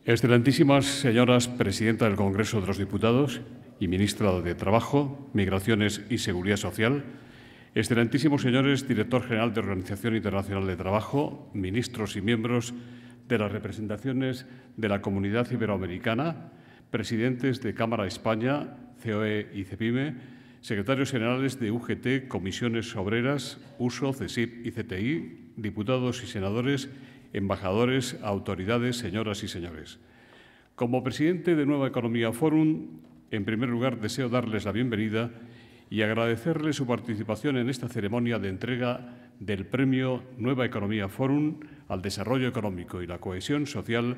Excelentísimas señoras Presidenta del Congreso de los Diputados y Ministra de Trabajo, Migraciones y Seguridad Social, excelentísimos señores Director General de Organización Internacional de Trabajo, ministros y miembros de las representaciones de la Comunidad Iberoamericana, presidentes de Cámara España, COE y CEPIME, secretarios generales de UGT, Comisiones Obreras, USO, CESIP y CTI, diputados y senadores, embajadores, autoridades, señoras y señores. Como presidente de Nueva Economía Forum, en primer lugar deseo darles la bienvenida y agradecerles su participación en esta ceremonia de entrega del Premio Nueva Economía Forum al Desarrollo Económico y la Cohesión Social,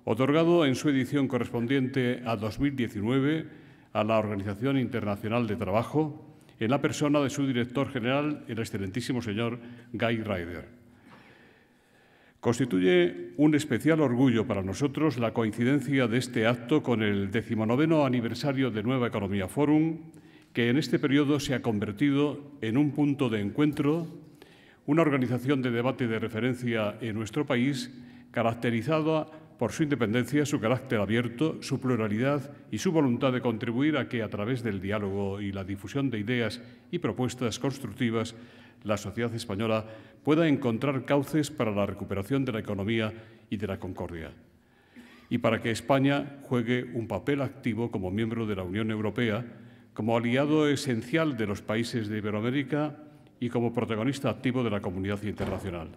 otorgado en su edición correspondiente a 2019 a la Organización Internacional de Trabajo, en la persona de su director general, el excelentísimo señor Guy Ryder. Constituye un especial orgullo para nosotros la coincidencia de este acto con el 19º aniversario de Nueva Economía Forum, que en este periodo se ha convertido en un punto de encuentro, una organización de debate de referencia en nuestro país, caracterizada por su independencia, su carácter abierto, su pluralidad y su voluntad de contribuir a que, a través del diálogo y la difusión de ideas y propuestas constructivas, la sociedad española pueda encontrar cauces para la recuperación de la economía y de la concordia, y para que España juegue un papel activo como miembro de la Unión Europea, como aliado esencial de los países de Iberoamérica y como protagonista activo de la comunidad internacional.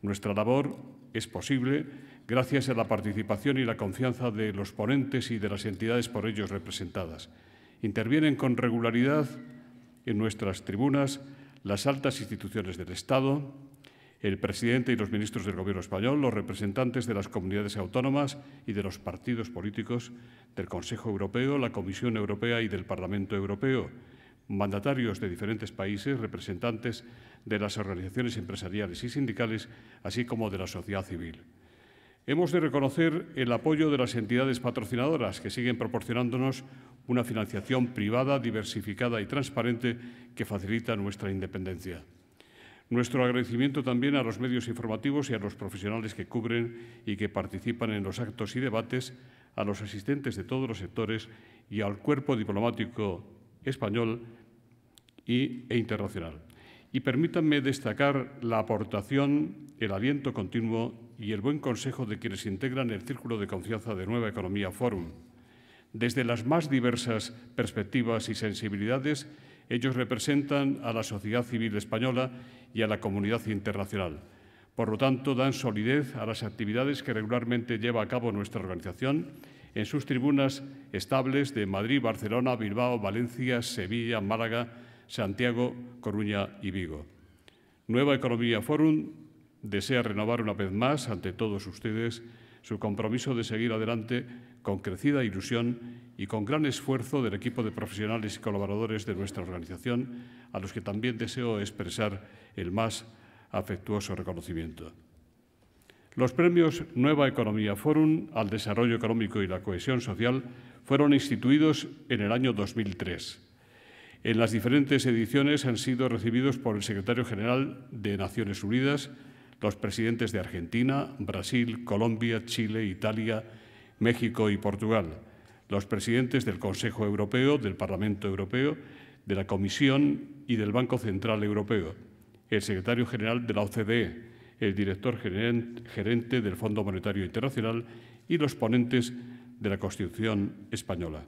Nuestra labor es posible gracias a la participación y la confianza de los ponentes y de las entidades por ellos representadas. Intervienen con regularidad en nuestras tribunas las altas instituciones del Estado, el presidente y los ministros del Gobierno español, los representantes de las comunidades autónomas y de los partidos políticos, del Consejo Europeo, la Comisión Europea y del Parlamento Europeo, mandatarios de diferentes países, representantes de las organizaciones empresariales y sindicales, así como de la sociedad civil. Hemos de reconocer el apoyo de las entidades patrocinadoras que siguen proporcionándonos una financiación privada, diversificada y transparente que facilita nuestra independencia. Nuestro agradecimiento también a los medios informativos y a los profesionales que cubren y que participan en los actos y debates, a los asistentes de todos los sectores y al cuerpo diplomático español e internacional. Y permítanme destacar la aportación, el aliento continuo y el buen consejo de quienes integran el Círculo de Confianza de Nueva Economía Forum. Desde las más diversas perspectivas y sensibilidades, ellos representan a la sociedad civil española y a la comunidad internacional. Por lo tanto, dan solidez a las actividades que regularmente lleva a cabo nuestra organización en sus tribunas estables de Madrid, Barcelona, Bilbao, Valencia, Sevilla, Málaga, Santiago, Coruña y Vigo. Nueva Economía Forum desea renovar una vez más ante todos ustedes su compromiso de seguir adelante con crecida ilusión y con gran esfuerzo del equipo de profesionales y colaboradores de nuestra organización, a los que también deseo expresar el más afectuoso reconocimiento. Los premios Nueva Economía Forum al Desarrollo Económico y la Cohesión Social fueron instituidos en el año 2003. En las diferentes ediciones han sido recibidos por el Secretario General de Naciones Unidas, los presidentes de Argentina, Brasil, Colombia, Chile, Italia, México y Portugal, los presidentes del Consejo Europeo, del Parlamento Europeo, de la Comisión y del Banco Central Europeo, el secretario general de la OCDE, el director gerente del Fondo Monetario Internacional y los ponentes de la Constitución española.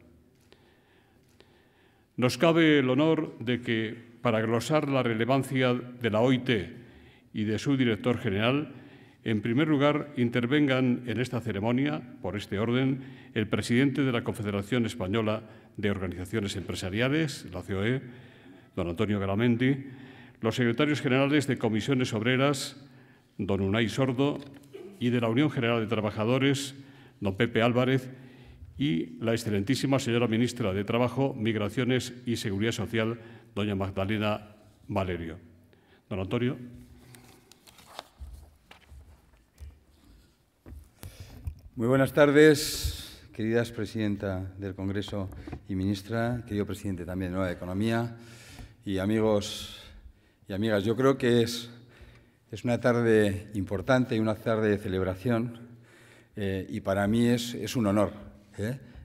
Nos cabe el honor de que, para glosar la relevancia de la OIT y de su director general, en primer lugar intervengan en esta ceremonia, por este orden, el presidente de la Confederación Española de Organizaciones Empresariales, la COE, don Antonio Garamendi, los secretarios generales de Comisiones Obreras, don Unai Sordo, y de la Unión General de Trabajadores, don Pepe Álvarez, y la excelentísima señora ministra de Trabajo, Migraciones y Seguridad Social, doña Magdalena Valerio. Don Antonio. Muy buenas tardes, queridas presidenta del Congreso y ministra, querido presidente también de Nueva Economía y amigos y amigas. Yo creo que es una tarde importante y una tarde de celebración Y para mí es un honor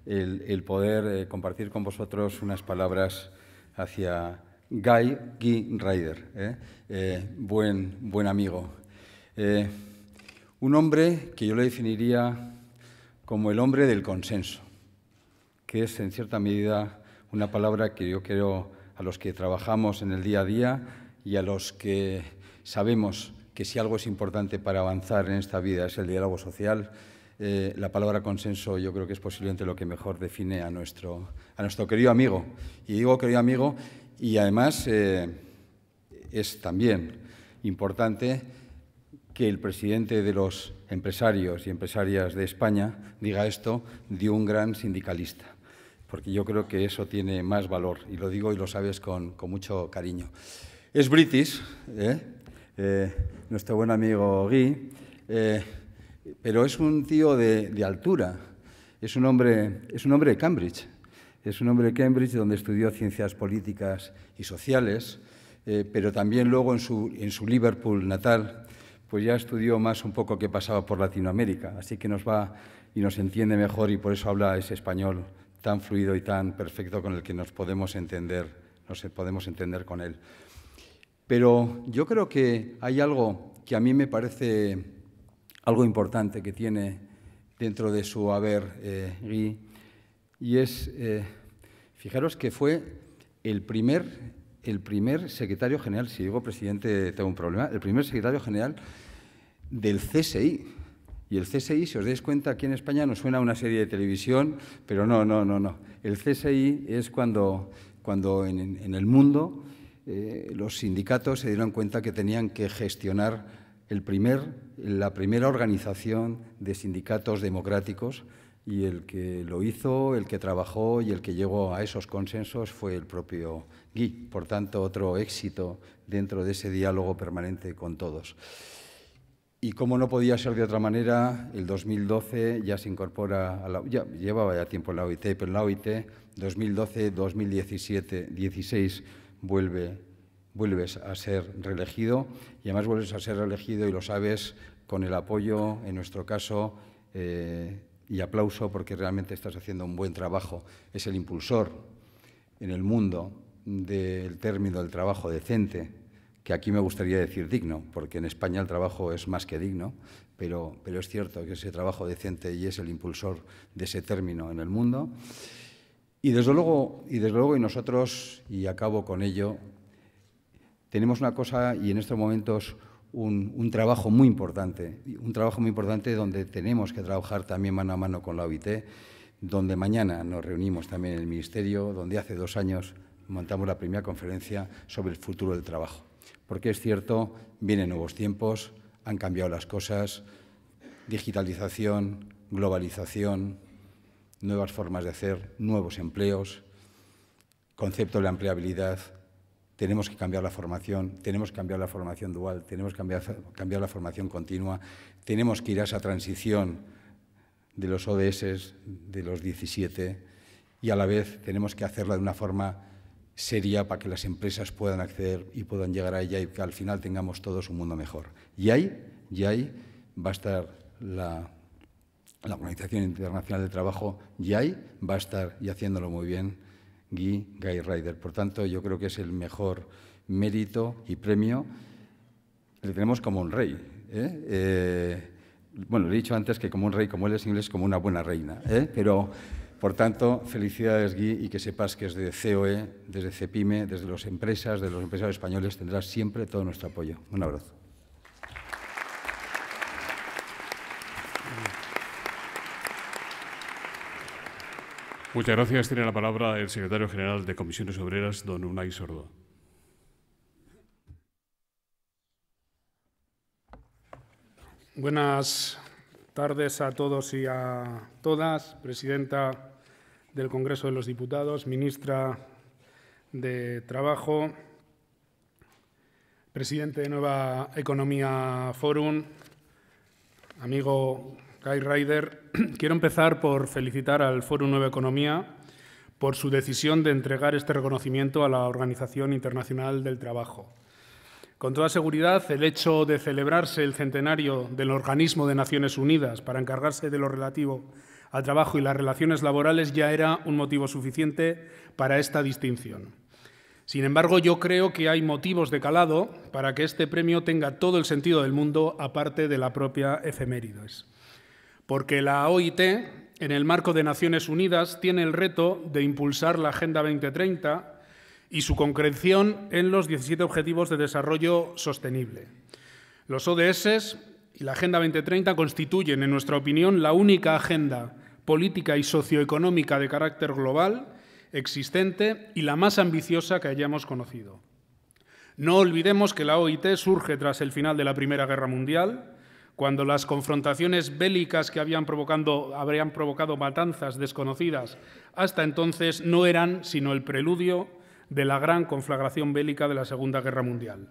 el poder compartir con vosotros unas palabras hacia Guy Ryder, buen amigo. Un hombre que yo le definiría como el hombre del consenso, que es en cierta medida una palabra que yo creo a los que trabajamos en el día a día y a los que sabemos que si algo es importante para avanzar en esta vida es el diálogo social, la palabra consenso yo creo que es posiblemente lo que mejor define a nuestro querido amigo. Y digo querido amigo y además es también importante que el presidente de los empresarios y empresarias de España diga esto de un gran sindicalista, porque yo creo que eso tiene más valor, y lo digo y lo sabes con mucho cariño. Es british, nuestro buen amigo Guy, pero es un tío de altura, es un hombre de Cambridge. Es un hombre de Cambridge donde estudió ciencias políticas y sociales, pero también luego en su Liverpool natal pues ya estudió más un poco qué pasaba por Latinoamérica, así que nos va y nos entiende mejor y por eso habla ese español tan fluido y tan perfecto con el que nos podemos entender con él. Pero yo creo que hay algo que a mí me parece algo importante que tiene dentro de su haber Guy, y es, fijaros que fue el primer secretario general, si digo presidente tengo un problema, el primer secretario general del CSI. Y el CSI, si os dais cuenta, aquí en España nos suena a una serie de televisión, pero no. El CSI es cuando en el mundo los sindicatos se dieron cuenta que tenían que gestionar la primera organización de sindicatos democráticos, y el que lo hizo, el que trabajó y el que llegó a esos consensos fue el propio Guy. Por tanto, otro éxito dentro de ese diálogo permanente con todos. Y como no podía ser de otra manera, el 2012 ya se incorpora, llevaba ya tiempo en la OIT, pero en la OIT 2012, 2017, 2016 vuelves a ser reelegido, y además vuelves a ser reelegido, y lo sabes, con el apoyo, en nuestro caso, y aplauso porque realmente estás haciendo un buen trabajo. Es el impulsor en el mundo del término del trabajo decente, que aquí me gustaría decir digno, porque en España el trabajo es más que digno, pero es cierto que ese trabajo decente y es el impulsor de ese término en el mundo. Y desde luego, y nosotros, y acabo con ello, tenemos una cosa, y en estos momentos un trabajo muy importante donde tenemos que trabajar también mano a mano con la OIT, donde mañana nos reunimos también en el Ministerio, donde hace 2 años montamos la primera conferencia sobre el futuro del trabajo. Porque es cierto, vienen nuevos tiempos, han cambiado las cosas, digitalización, globalización, nuevas formas de hacer, nuevos empleos, concepto de la empleabilidad. Tenemos que cambiar la formación, tenemos que cambiar la formación dual, tenemos que cambiar la formación continua, tenemos que ir a esa transición de los ODS, de los 17, y a la vez tenemos que hacerla de una forma seria para que las empresas puedan acceder y puedan llegar a ella y que al final tengamos todos un mundo mejor. Y ahí va a estar la Organización Internacional del Trabajo, y ahí va a estar, y haciéndolo muy bien, Guy Ryder. Por tanto, yo creo que es el mejor mérito y premio. Le tenemos como un rey. Bueno, le he dicho antes que como un rey, como él es inglés, como una buena reina. Pero, por tanto, felicidades, Guy, y que sepas que desde COE, desde CEPIME, desde las empresas, de los empresarios españoles, tendrás siempre todo nuestro apoyo. Un abrazo. Muchas gracias. Tiene la palabra el secretario general de Comisiones Obreras, don Unai Sordo. Buenas tardes a todos y a todas. Presidenta del Congreso de los Diputados, ministra de Trabajo, presidente de Nueva Economía Forum, amigo Guy Ryder. Quiero empezar por felicitar al Fórum Nueva Economía por su decisión de entregar este reconocimiento a la Organización Internacional del Trabajo. Con toda seguridad, el hecho de celebrarse el centenario del Organismo de Naciones Unidas para encargarse de lo relativo al trabajo y las relaciones laborales ya era un motivo suficiente para esta distinción. Sin embargo, yo creo que hay motivos de calado para que este premio tenga todo el sentido del mundo, aparte de la propia efemérides. Porque la OIT, en el marco de Naciones Unidas, tiene el reto de impulsar la Agenda 2030 y su concreción en los 17 Objetivos de Desarrollo Sostenible. Los ODS y la Agenda 2030 constituyen, en nuestra opinión, la única agenda política y socioeconómica de carácter global existente y la más ambiciosa que hayamos conocido. No olvidemos que la OIT surge tras el final de la Primera Guerra Mundial, cuando las confrontaciones bélicas que habrían provocado matanzas desconocidas hasta entonces no eran sino el preludio de la gran conflagración bélica de la Segunda Guerra Mundial.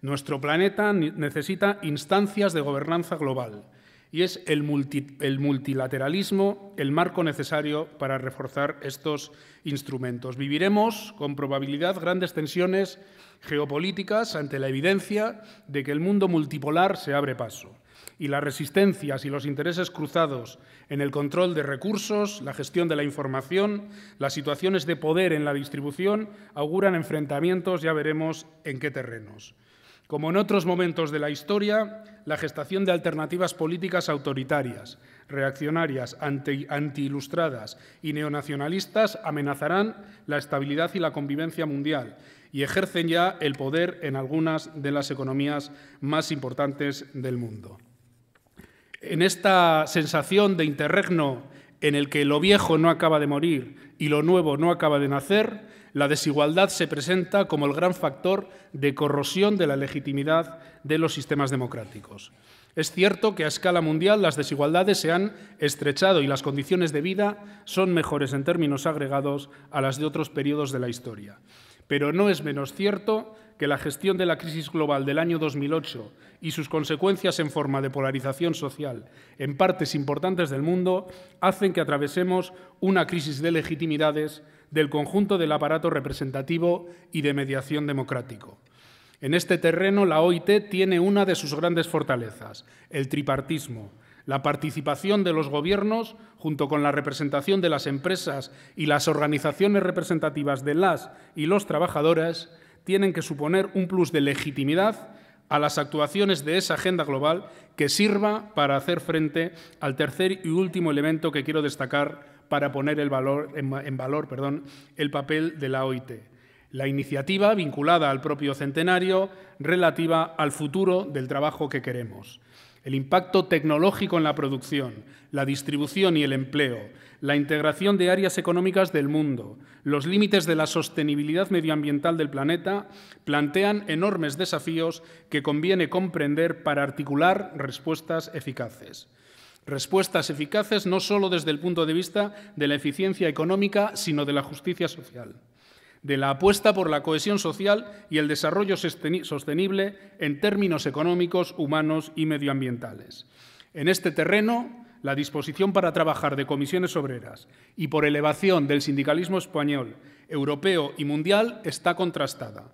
Nuestro planeta necesita instancias de gobernanza global y es el multilateralismo el marco necesario para reforzar estos instrumentos. Viviremos con probabilidad grandes tensiones geopolíticas ante la evidencia de que el mundo multipolar se abre paso y las resistencias y los intereses cruzados en el control de recursos, la gestión de la información, las situaciones de poder en la distribución auguran enfrentamientos, ya veremos en qué terrenos. Como en otros momentos de la historia, la gestación de alternativas políticas autoritarias, reaccionarias, antiilustradas y neonacionalistas amenazarán la estabilidad y la convivencia mundial y ejercen ya el poder en algunas de las economías más importantes del mundo. En esta sensación de interregno en el que lo viejo no acaba de morir y lo nuevo no acaba de nacer, la desigualdad se presenta como el gran factor de corrosión de la legitimidad de los sistemas democráticos. Es cierto que a escala mundial las desigualdades se han estrechado y las condiciones de vida son mejores en términos agregados a las de otros periodos de la historia. Pero no es menos cierto que la gestión de la crisis global del año 2008 y sus consecuencias en forma de polarización social en partes importantes del mundo hacen que atravesemos una crisis de legitimidades del conjunto del aparato representativo y de mediación democrático. En este terreno, la OIT tiene una de sus grandes fortalezas, el tripartismo, la participación de los gobiernos junto con la representación de las empresas y las organizaciones representativas de las y los trabajadores tienen que suponer un plus de legitimidad a las actuaciones de esa agenda global que sirva para hacer frente al tercer y último elemento que quiero destacar para poner en valor el papel de la OIT. La iniciativa vinculada al propio centenario relativa al futuro del trabajo que queremos. El impacto tecnológico en la producción, la distribución y el empleo, la integración de áreas económicas del mundo, los límites de la sostenibilidad medioambiental del planeta plantean enormes desafíos que conviene comprender para articular respuestas eficaces. Respuestas eficaces no solo desde el punto de vista de la eficiencia económica, sino de la justicia social, de la apuesta por la cohesión social y el desarrollo sostenible en términos económicos, humanos y medioambientales. En este terreno, la disposición para trabajar de comisiones obreras y por elevación del sindicalismo español, europeo y mundial está contrastada.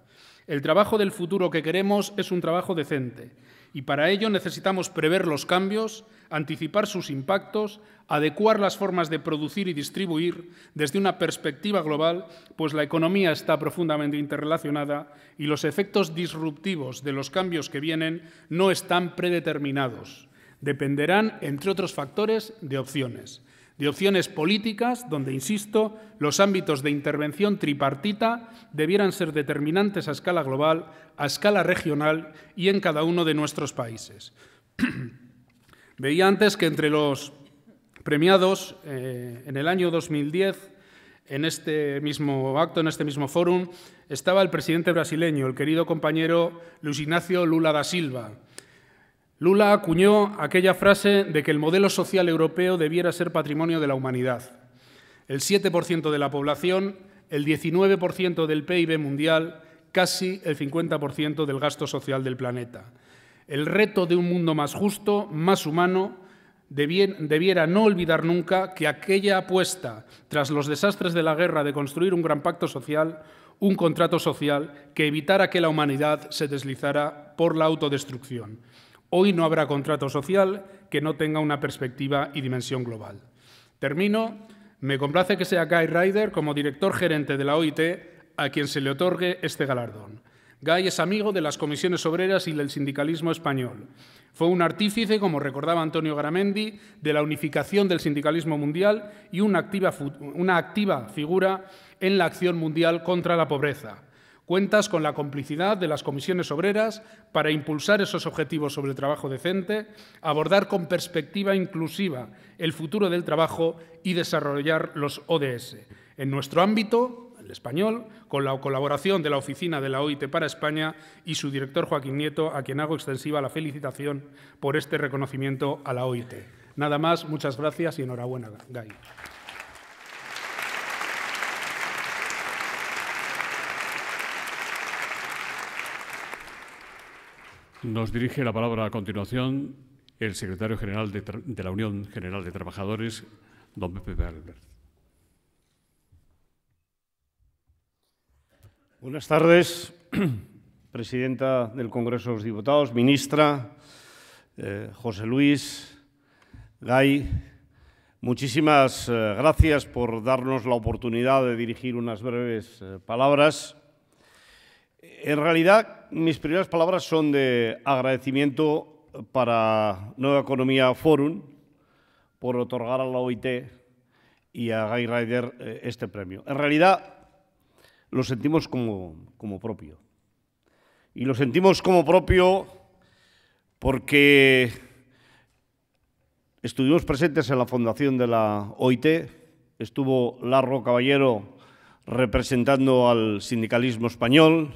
El trabajo del futuro que queremos es un trabajo decente y para ello necesitamos prever los cambios, anticipar sus impactos, adecuar las formas de producir y distribuir desde una perspectiva global, pues la economía está profundamente interrelacionada y los efectos disruptivos de los cambios que vienen no están predeterminados. Dependerán, entre otros factores, de opciones políticas, donde, insisto, los ámbitos de intervención tripartita debieran ser determinantes a escala global, a escala regional y en cada uno de nuestros países. Veía antes que entre los premiados en el año 2010, en este mismo acto, en este mismo fórum, estaba el presidente brasileño, el querido compañero Luis Ignacio Lula da Silva. Lula acuñó aquella frase de que el modelo social europeo debiera ser patrimonio de la humanidad. El 7% de la población, el 19% del PIB mundial, casi el 50% del gasto social del planeta. El reto de un mundo más justo, más humano, debiera no olvidar nunca que aquella apuesta, tras los desastres de la guerra, de construir un gran pacto social, un contrato social que evitara que la humanidad se deslizara por la autodestrucción. Hoy no habrá contrato social que no tenga una perspectiva y dimensión global. Termino. Me complace que sea Guy Ryder, como director gerente de la OIT, a quien se le otorgue este galardón. Guy es amigo de las comisiones obreras y del sindicalismo español. Fue un artífice, como recordaba Antonio Garamendi, de la unificación del sindicalismo mundial y una activa figura en la acción mundial contra la pobreza. Cuentas con la complicidad de las comisiones obreras para impulsar esos objetivos sobre el trabajo decente, abordar con perspectiva inclusiva el futuro del trabajo y desarrollar los ODS. En nuestro ámbito, el español, con la colaboración de la Oficina de la OIT para España y su director Joaquín Nieto, a quien hago extensiva la felicitación por este reconocimiento a la OIT. Nada más, muchas gracias y enhorabuena, Guy. Nos dirige la palabra a continuación el secretario general de la Unión General de Trabajadores, don Pepe Albert. Buenas tardes, presidenta del Congreso de los Diputados, ministra, José Luis, Guy. Muchísimas gracias por darnos la oportunidad de dirigir unas breves palabras. En realidad, mis primeras palabras son de agradecimiento para Nueva Economía Forum por otorgar a la OIT y a Guy Ryder este premio. En realidad, lo sentimos como propio. Y lo sentimos como propio porque estuvimos presentes en la fundación de la OIT, estuvo Larro Caballero representando al sindicalismo español,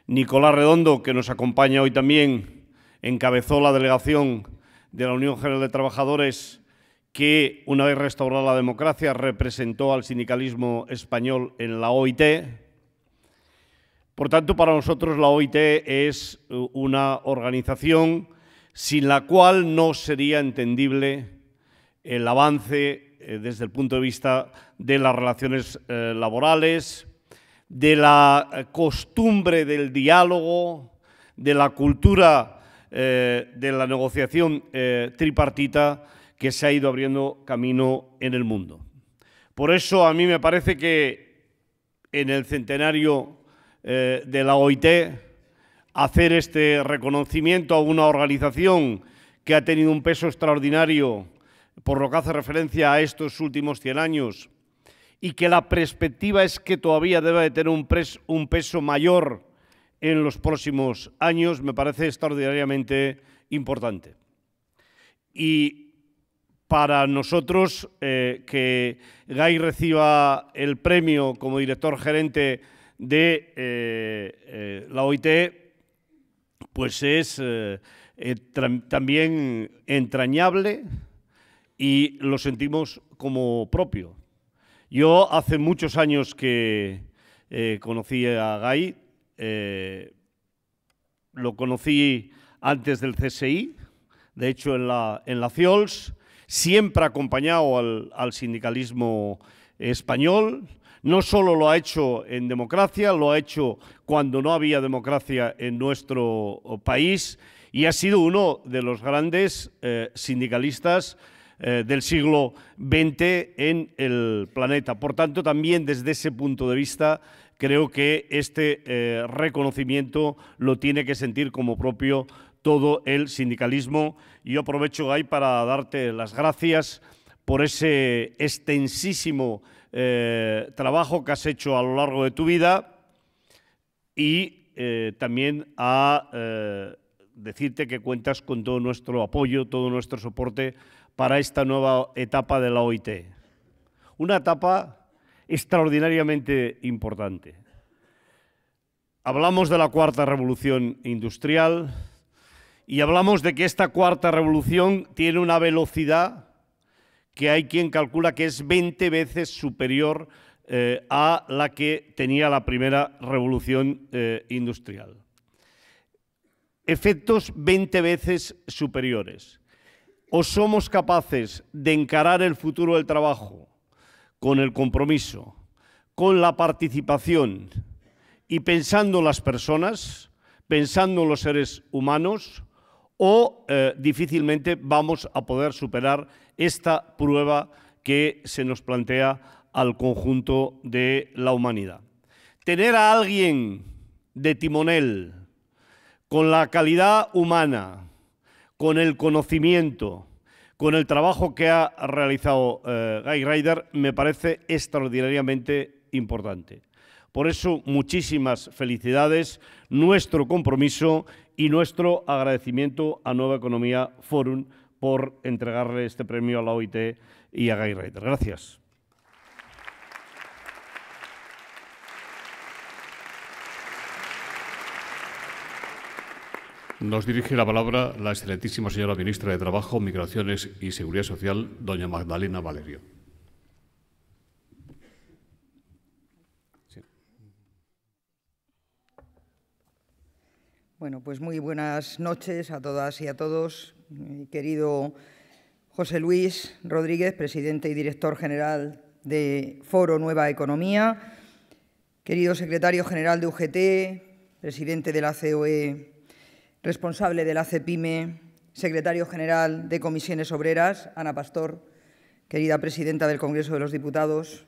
Nicolás Redondo, que nos acompaña hoy también, encabezó la delegación de la Unión General de Trabajadores que, una vez restaurada la democracia, representó al sindicalismo español en la OIT. Por tanto, para nosotros la OIT es una organización sin la cual no sería entendible el avance desde el punto de vista de las relaciones laborales, de la costumbre del diálogo, de la cultura de la negociación tripartita que se ha ido abriendo camino en el mundo. Por eso a mí me parece que en el centenario de la OIT hacer este reconocimiento a una organización que ha tenido un peso extraordinario por lo que hace referencia a estos últimos 100 años y que la perspectiva es que todavía debe de tener un peso mayor en los próximos años, me parece extraordinariamente importante. Y para nosotros, que Guy reciba el premio como director gerente de la OIT, pues es también entrañable y lo sentimos como propio. Yo hace muchos años que conocí a Guy, lo conocí antes del CSI, de hecho en la CIOLS, siempre acompañado al sindicalismo español. No solo lo ha hecho en democracia, lo ha hecho cuando no había democracia en nuestro país y ha sido uno de los grandes sindicalistas del siglo XX en el planeta. Por tanto, también desde ese punto de vista, creo que este reconocimiento lo tiene que sentir como propio todo el sindicalismo. Y yo aprovecho, Guy, para darte las gracias por ese extensísimo trabajo que has hecho a lo largo de tu vida y también a decirte que cuentas con todo nuestro apoyo, todo nuestro soporte para esta nueva etapa de la OIT. Una etapa extraordinariamente importante. Hablamos de la cuarta revolución industrial y hablamos de que esta cuarta revolución tiene una velocidad que hay quien calcula que es 20 veces superior a la que tenía la primera revolución industrial. Efectos 20 veces superiores. o somos capaces de encarar el futuro del trabajo con el compromiso, con la participación y pensando en las personas, pensando en los seres humanos, o difícilmente vamos a poder superar esta prueba que se nos plantea al conjunto de la humanidad. Tener a alguien de timonel, con la calidad humana, con el conocimiento, con el trabajo que ha realizado Guy Ryder, me parece extraordinariamente importante. Por eso, muchísimas felicidades, nuestro compromiso y nuestro agradecimiento a Nueva Economía Forum por entregarle este premio a la OIT y a Guy Ryder. Gracias. Nos dirige la palabra la excelentísima señora ministra de Trabajo, Migraciones y Seguridad Social, doña Magdalena Valerio. Bueno, pues muy buenas noches a todas y a todos. Mi querido José Luis Rodríguez, presidente y director general de Foro Nueva Economía, querido secretario general de UGT, presidente de la COE, responsable de la CEPIME, secretario general de Comisiones Obreras, Ana Pastor, querida presidenta del Congreso de los Diputados,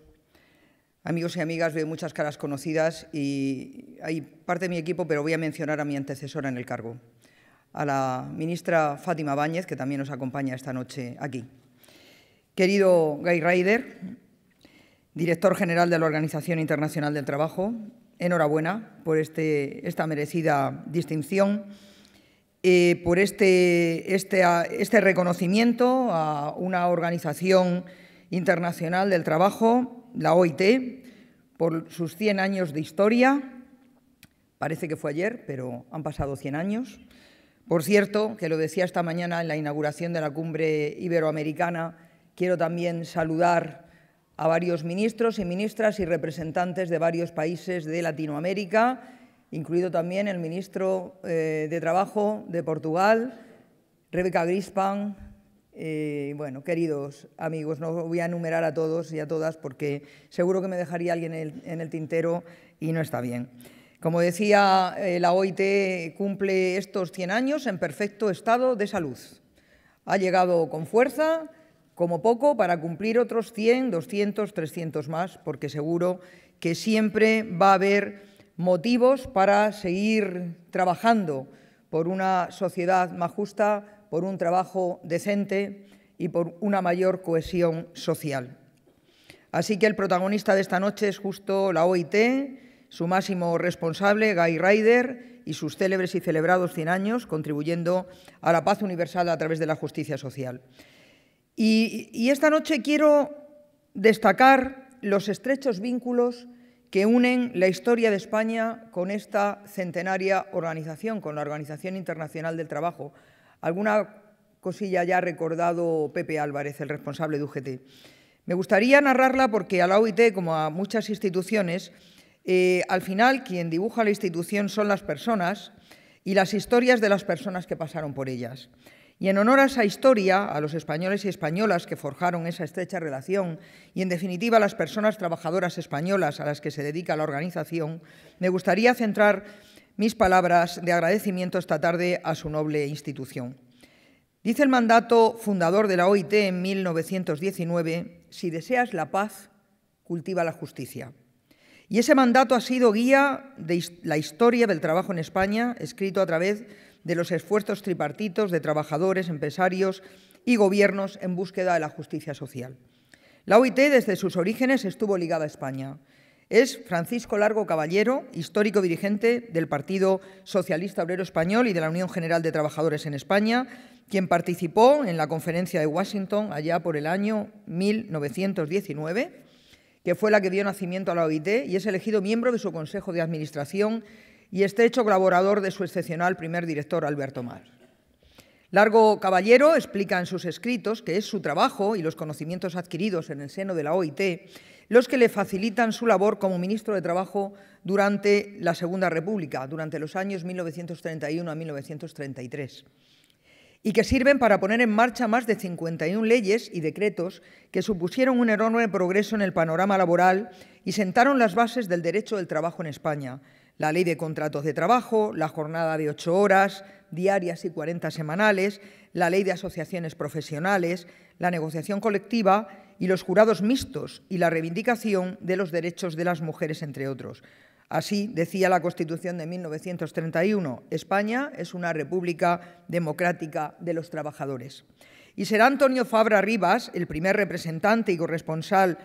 amigos y amigas, veo muchas caras conocidas y hay parte de mi equipo, pero voy a mencionar a mi antecesora en el cargo, a la ministra Fátima Báñez, que también nos acompaña esta noche aquí. Querido Guy Ryder, director general de la Organización Internacional del Trabajo, enhorabuena por esta merecida distinción, por este reconocimiento a una organización internacional del trabajo, la OIT, por sus 100 años de historia. Parece que fue ayer, pero han pasado 100 años. Por cierto, que lo decía esta mañana en la inauguración de la Cumbre Iberoamericana, quiero también saludar a varios ministros y ministras y representantes de varios países de Latinoamérica, incluido también el ministro de Trabajo de Portugal, Rebeca Grispan. Bueno, queridos amigos, no voy a enumerar a todos y a todas porque seguro que me dejaría alguien en el tintero y no está bien. Como decía, la OIT cumple estos 100 años en perfecto estado de salud. Ha llegado con fuerza, como poco, para cumplir otros 100, 200, 300 más, porque seguro que siempre va a haber motivos para seguir trabajando por una sociedad más justa, por un trabajo decente y por una mayor cohesión social. Así que el protagonista de esta noche es justo la OIT, su máximo responsable, Guy Ryder, y sus célebres y celebrados 100 años, contribuyendo a la paz universal a través de la justicia social. Y esta noche quiero destacar los estrechos vínculos que unen la historia de España con esta centenaria organización, con la Organización Internacional del Trabajo. Alguna cosilla ya ha recordado Pepe Álvarez, el responsable de UGT. Me gustaría narrarla porque a la OIT, como a muchas instituciones, al final quien dibuja la institución son las personas y las historias de las personas que pasaron por ellas. Y en honor a esa historia, a los españoles y españolas que forjaron esa estrecha relación y, en definitiva, a las personas trabajadoras españolas a las que se dedica la organización, me gustaría centrar mis palabras de agradecimiento esta tarde a su noble institución. Dice el mandato fundador de la OIT en 1919, si deseas la paz, cultiva la justicia. Y ese mandato ha sido guía de la historia del trabajo en España, escrito a través de los esfuerzos tripartitos de trabajadores, empresarios y gobiernos en búsqueda de la justicia social. La OIT, desde sus orígenes, estuvo ligada a España. Es Francisco Largo Caballero, histórico dirigente del Partido Socialista Obrero Español y de la Unión General de Trabajadores en España, quien participó en la Conferencia de Washington allá por el año 1919, que fue la que dio nacimiento a la OIT, y es elegido miembro de su Consejo de Administración y estrecho colaborador de su excepcional primer director, Alberto Mar. Largo Caballero explica en sus escritos que es su trabajo y los conocimientos adquiridos en el seno de la OIT los que le facilitan su labor como ministro de Trabajo durante la Segunda República, durante los años 1931 a 1933. y que sirven para poner en marcha más de 51 leyes y decretos que supusieron un enorme progreso en el panorama laboral y sentaron las bases del derecho del trabajo en España. La Ley de Contratos de Trabajo, la jornada de 8 horas diarias y 40 semanales, la Ley de Asociaciones Profesionales, la negociación colectiva y los jurados mixtos y la reivindicación de los derechos de las mujeres, entre otros. Así decía la Constitución de 1931, España es una república democrática de los trabajadores. Y será Antonio Fabra Rivas, el primer representante y corresponsal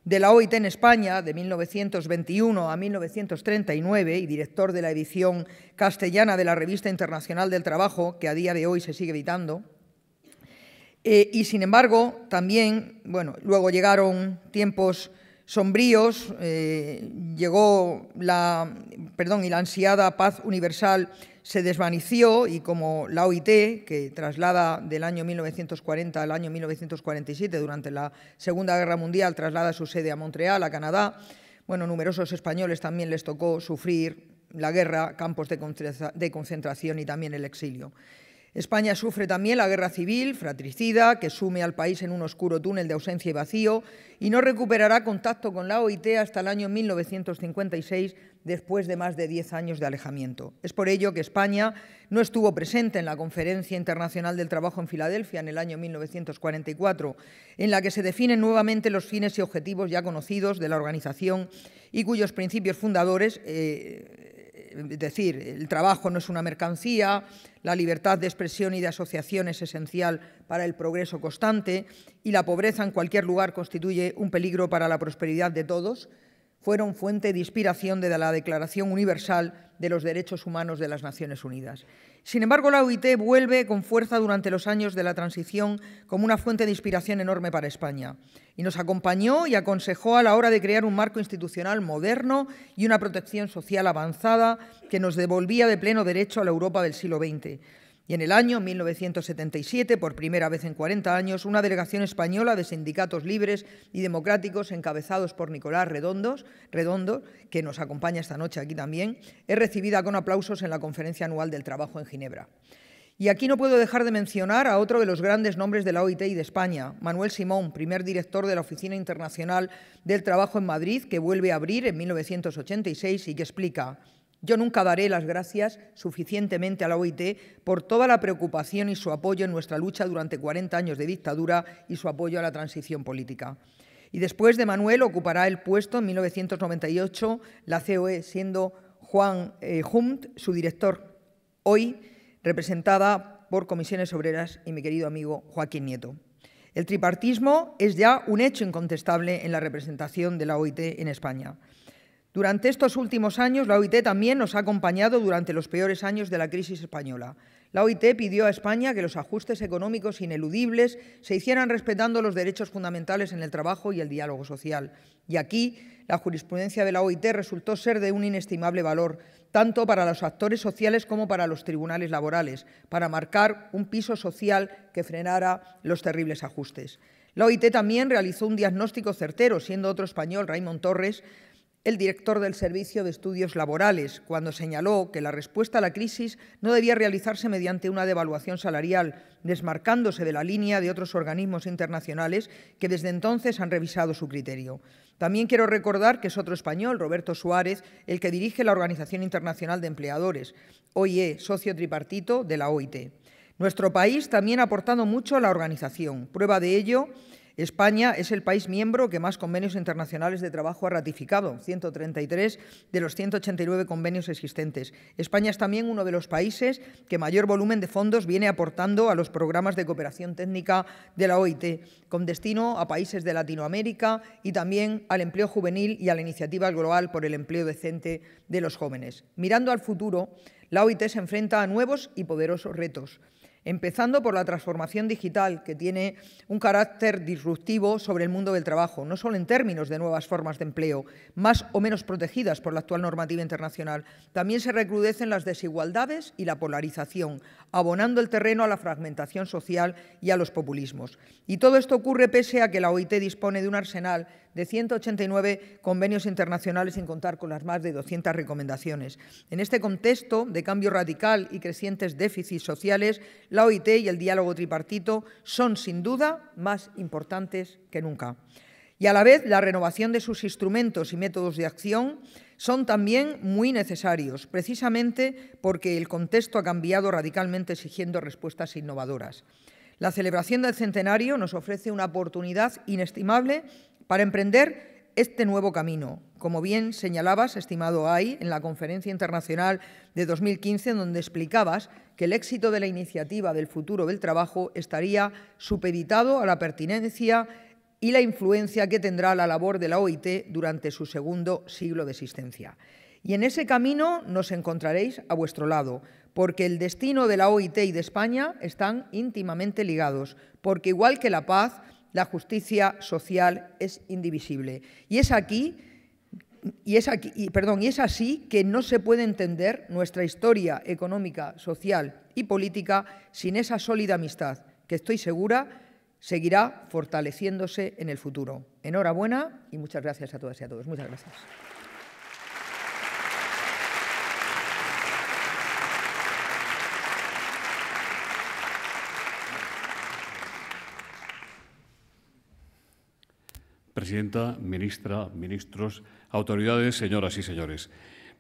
de la OIT en España de 1921 a 1939 y director de la edición castellana de la Revista Internacional del Trabajo, que a día de hoy se sigue editando. Y, sin embargo, también, luego llegaron tiempos sombríos, llegó y la ansiada paz universal se desvaneció y como la OIT, que traslada del año 1940 al año 1947, durante la Segunda Guerra Mundial, traslada su sede a Montreal, a Canadá, numerosos españoles también les tocó sufrir la guerra, campos de concentración y también el exilio. España sufre también la guerra civil fratricida que sume al país en un oscuro túnel de ausencia y vacío y no recuperará contacto con la OIT hasta el año 1956, después de más de 10 años de alejamiento. Es por ello que España no estuvo presente en la Conferencia Internacional del Trabajo en Filadelfia en el año 1944, en la que se definen nuevamente los fines y objetivos ya conocidos de la organización y cuyos principios fundadores, es decir, el trabajo no es una mercancía, la libertad de expresión y de asociación es esencial para el progreso constante y la pobreza en cualquier lugar constituye un peligro para la prosperidad de todos, fueron fuente de inspiración de la Declaración Universal de los Derechos Humanos de las Naciones Unidas. Sin embargo, la OIT vuelve con fuerza durante los años de la transición como una fuente de inspiración enorme para España y nos acompañó y aconsejó a la hora de crear un marco institucional moderno y una protección social avanzada que nos devolvía de pleno derecho a la Europa del siglo XX. Y en el año 1977, por primera vez en 40 años, una delegación española de sindicatos libres y democráticos, encabezados por Nicolás Redondo, que nos acompaña esta noche aquí también, es recibida con aplausos en la Conferencia Anual del Trabajo en Ginebra. Y aquí no puedo dejar de mencionar a otro de los grandes nombres de la OIT y de España, Manuel Simón, primer director de la Oficina Internacional del Trabajo en Madrid, que vuelve a abrir en 1986 y que explica: yo nunca daré las gracias suficientemente a la OIT por toda la preocupación y su apoyo en nuestra lucha durante 40 años de dictadura y su apoyo a la transición política. Y después de Manuel ocupará el puesto en 1998 la COE, siendo Juan Hunt su director, hoy representada por Comisiones Obreras y mi querido amigo Joaquín Nieto. El tripartismo es ya un hecho incontestable en la representación de la OIT en España. Durante estos últimos años, la OIT también nos ha acompañado durante los peores años de la crisis española. La OIT pidió a España que los ajustes económicos ineludibles se hicieran respetando los derechos fundamentales en el trabajo y el diálogo social. Y aquí, la jurisprudencia de la OIT resultó ser de un inestimable valor, tanto para los actores sociales como para los tribunales laborales, para marcar un piso social que frenara los terribles ajustes. La OIT también realizó un diagnóstico certero, siendo otro español, Raymond Torres, el director del Servicio de Estudios Laborales, cuando señaló que la respuesta a la crisis no debía realizarse mediante una devaluación salarial, desmarcándose de la línea de otros organismos internacionales que desde entonces han revisado su criterio. También quiero recordar que es otro español, Roberto Suárez, el que dirige la Organización Internacional de Empleadores, OIE, socio tripartito de la OIT. Nuestro país también ha aportado mucho a la organización. Prueba de ello, España es el país miembro que más convenios internacionales de trabajo ha ratificado, 133 de los 189 convenios existentes. España es también uno de los países que mayor volumen de fondos viene aportando a los programas de cooperación técnica de la OIT, con destino a países de Latinoamérica y también al empleo juvenil y a la iniciativa global por el empleo decente de los jóvenes. Mirando al futuro, la OIT se enfrenta a nuevos y poderosos retos, empezando por la transformación digital, que tiene un carácter disruptivo sobre el mundo del trabajo, no solo en términos de nuevas formas de empleo, más o menos protegidas por la actual normativa internacional. También se recrudecen las desigualdades y la polarización, abonando el terreno a la fragmentación social y a los populismos. Y todo esto ocurre pese a que la OIT dispone de un arsenal de 189 convenios internacionales, sin contar con las más de 200 recomendaciones. En este contexto de cambio radical y crecientes déficits sociales, la OIT y el diálogo tripartito son, sin duda, más importantes que nunca. Y a la vez, la renovación de sus instrumentos y métodos de acción son también muy necesarios, precisamente porque el contexto ha cambiado radicalmente, exigiendo respuestas innovadoras. La celebración del centenario nos ofrece una oportunidad inestimable para emprender este nuevo camino. Como bien señalabas, estimado Ay, en la Conferencia Internacional de 2015, donde explicabas que el éxito de la iniciativa del futuro del trabajo estaría supeditado a la pertinencia y la influencia que tendrá la labor de la OIT durante su segundo siglo de existencia. Y en ese camino nos encontraréis a vuestro lado, porque el destino de la OIT y de España están íntimamente ligados, porque igual que la paz, la justicia social es indivisible. Y es así que no se puede entender nuestra historia económica, social y política sin esa sólida amistad, que estoy segura seguirá fortaleciéndose en el futuro. Enhorabuena y muchas gracias a todas y a todos. Muchas gracias. Presidenta, ministra, ministros, autoridades, señoras y señores.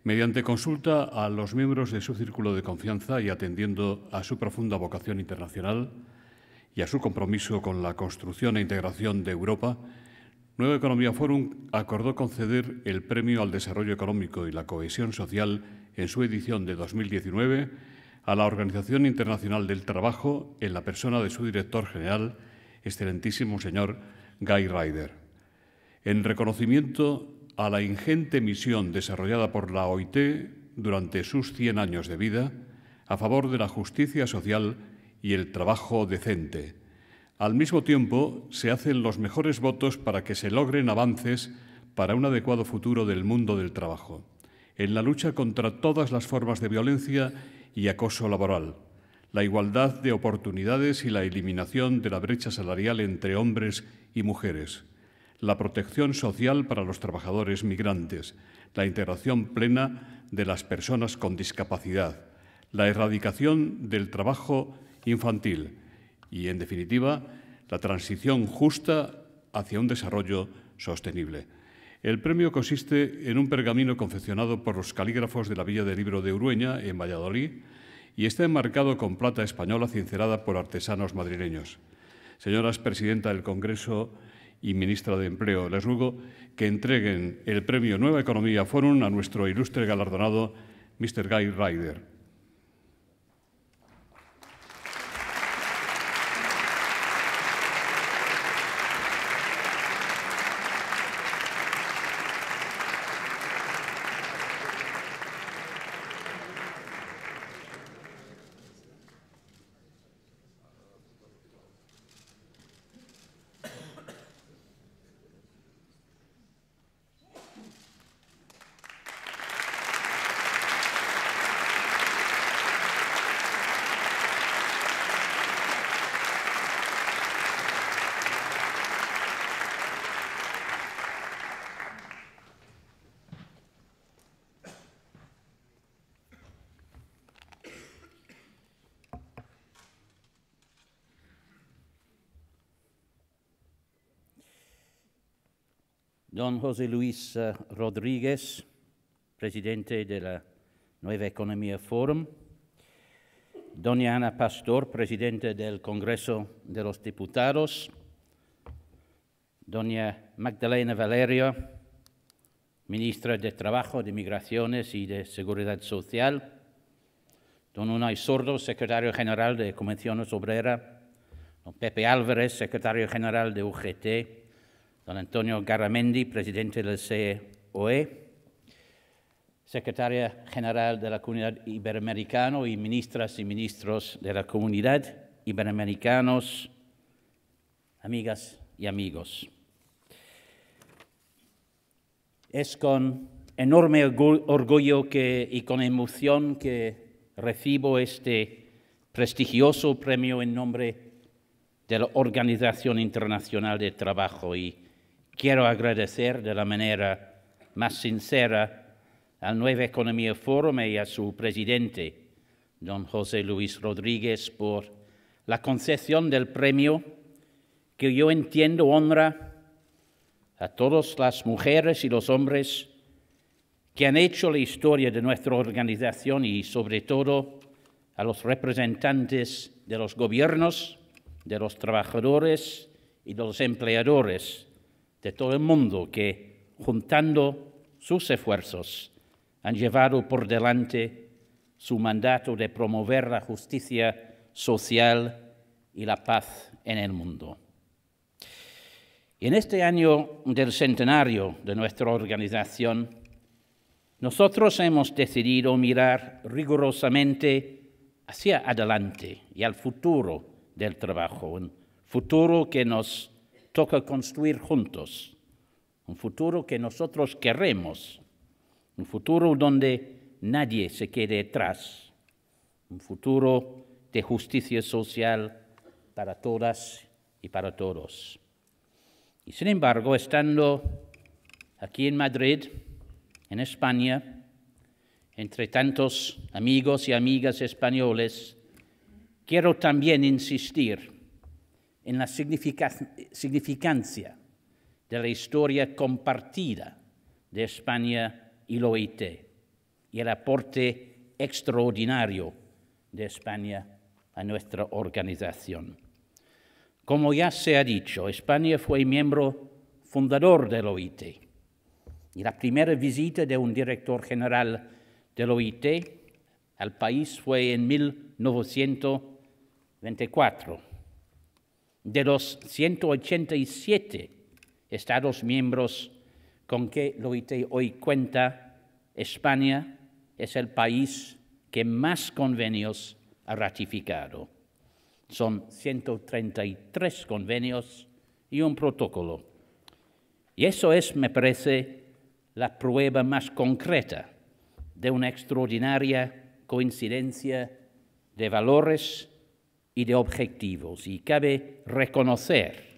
Mediante consulta a los miembros de su círculo de confianza y atendiendo a su profunda vocación internacional y a su compromiso con la construcción e integración de Europa, Nueva Economía Forum acordó conceder el Premio al Desarrollo Económico y la Cohesión Social en su edición de 2019 a la Organización Internacional del Trabajo en la persona de su director general, excelentísimo señor Guy Ryder. En reconocimiento a la ingente misión desarrollada por la OIT durante sus 100 años de vida a favor de la justicia social y el trabajo decente. Al mismo tiempo, se hacen los mejores votos para que se logren avances para un adecuado futuro del mundo del trabajo, en la lucha contra todas las formas de violencia y acoso laboral, la igualdad de oportunidades y la eliminación de la brecha salarial entre hombres y mujeres, la protección social para los trabajadores migrantes, la integración plena de las personas con discapacidad, la erradicación del trabajo infantil y, en definitiva, la transición justa hacia un desarrollo sostenible. El premio consiste en un pergamino confeccionado por los calígrafos de la Villa del Libro de Urueña, en Valladolid, y está enmarcado con plata española cincelada por artesanos madrileños. Señoras Presidenta del Congreso y Ministra de Empleo, les ruego que entreguen el premio Nueva Economía Forum a nuestro ilustre galardonado, Mr. Guy Ryder. Don José Luis Rodríguez, presidente de la Nueva Economía Forum, doña Ana Pastor, presidente del Congreso de los Diputados, doña Magdalena Valerio, ministra de Trabajo, de Migraciones y de Seguridad Social, don Unai Sordo, secretario general de Comisiones Obreras, don Pepe Álvarez, secretario general de UGT, don Antonio Garamendi, presidente del COE, secretaria general de la Comunidad Iberoamericana y ministras y ministros de la Comunidad Iberoamericanos, amigas y amigos. Es con enorme orgullo y con emoción que recibo este prestigioso premio en nombre de la Organización Internacional del Trabajo y quiero agradecer de la manera más sincera al Nueva Economía Forum y a su presidente, don José Luis Rodríguez, por la concesión del premio que yo entiendo honra a todas las mujeres y los hombres que han hecho la historia de nuestra organización y, sobre todo, a los representantes de los gobiernos, de los trabajadores y de los empleadores de todo el mundo que, juntando sus esfuerzos, han llevado por delante su mandato de promover la justicia social y la paz en el mundo. En este año del centenario de nuestra organización, nosotros hemos decidido mirar rigurosamente hacia adelante y al futuro del trabajo, un futuro que nos toca construir juntos, un futuro que nosotros queremos, un futuro donde nadie se quede atrás, un futuro de justicia social para todas y para todos. Y sin embargo, estando aquí en Madrid, en España, entre tantos amigos y amigas españoles, quiero también insistir en la significancia de la historia compartida de España y la OIT y el aporte extraordinario de España a nuestra organización. Como ya se ha dicho, España fue miembro fundador de la OIT y la primera visita de un director general de la OIT al país fue en 1924. De los 187 Estados miembros con que la OIT hoy cuenta, España es el país que más convenios ha ratificado. Son 133 convenios y un protocolo. Y eso es, me parece, la prueba más concreta de una extraordinaria coincidencia de valores y de objetivos. Y cabe reconocer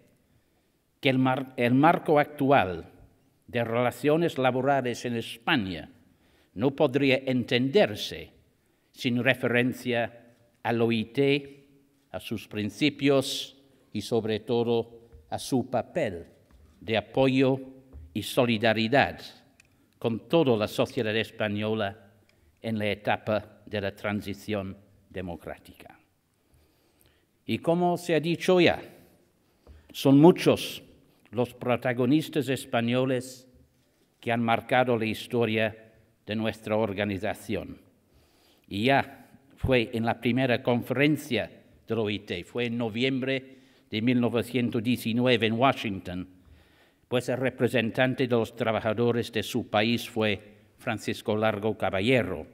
que el marco actual de relaciones laborales en España no podría entenderse sin referencia al OIT, a sus principios y, sobre todo, a su papel de apoyo y solidaridad con toda la sociedad española en la etapa de la transición democrática. Y como se ha dicho ya, son muchos los protagonistas españoles que han marcado la historia de nuestra organización. Y ya fue en la primera conferencia de la OIT, fue en noviembre de 1919 en Washington, pues el representante de los trabajadores de su país fue Francisco Largo Caballero,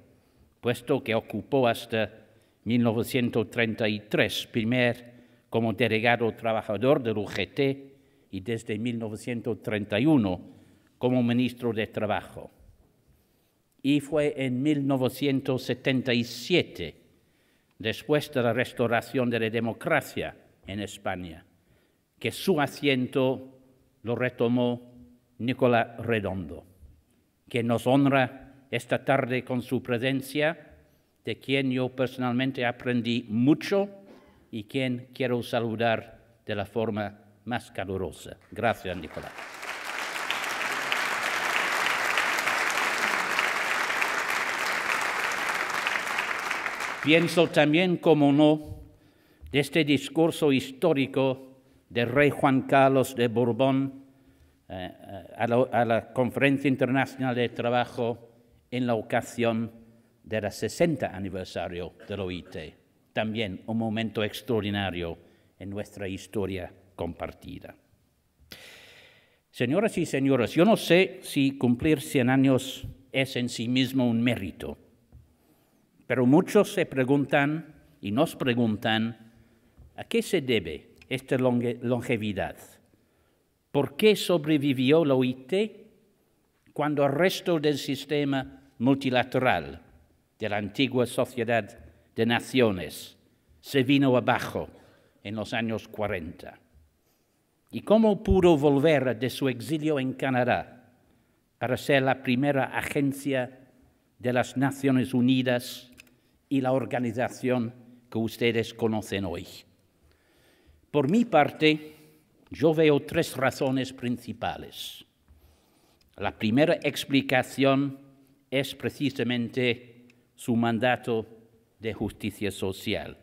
puesto que ocupó hasta 1933, primero como delegado trabajador del UGT y desde 1931 como ministro de Trabajo. Y fue en 1977, después de la restauración de la democracia en España, que su asiento lo retomó Nicolás Redondo, que nos honra esta tarde con su presencia, de quien yo personalmente aprendí mucho y quien quiero saludar de la forma más calurosa. Gracias, Nicolás. Pienso también, como no, de este discurso histórico del rey Juan Carlos de Borbón a la Conferencia Internacional de Trabajo en la ocasión del 60 aniversario de la OIT. También un momento extraordinario en nuestra historia compartida. Señoras y señores, yo no sé si cumplir 100 años es en sí mismo un mérito, pero muchos se preguntan y nos preguntan ¿a qué se debe esta longevidad? ¿Por qué sobrevivió la OIT cuando el resto del sistema multilateral de la antigua Sociedad de Naciones se vino abajo en los años 40? y cómo pudo volver de su exilio en Canadá para ser la primera agencia de las Naciones Unidas y la organización que ustedes conocen hoy. Por mi parte, yo veo 3 razones principales. La primera explicación es precisamente su mandato de justicia social.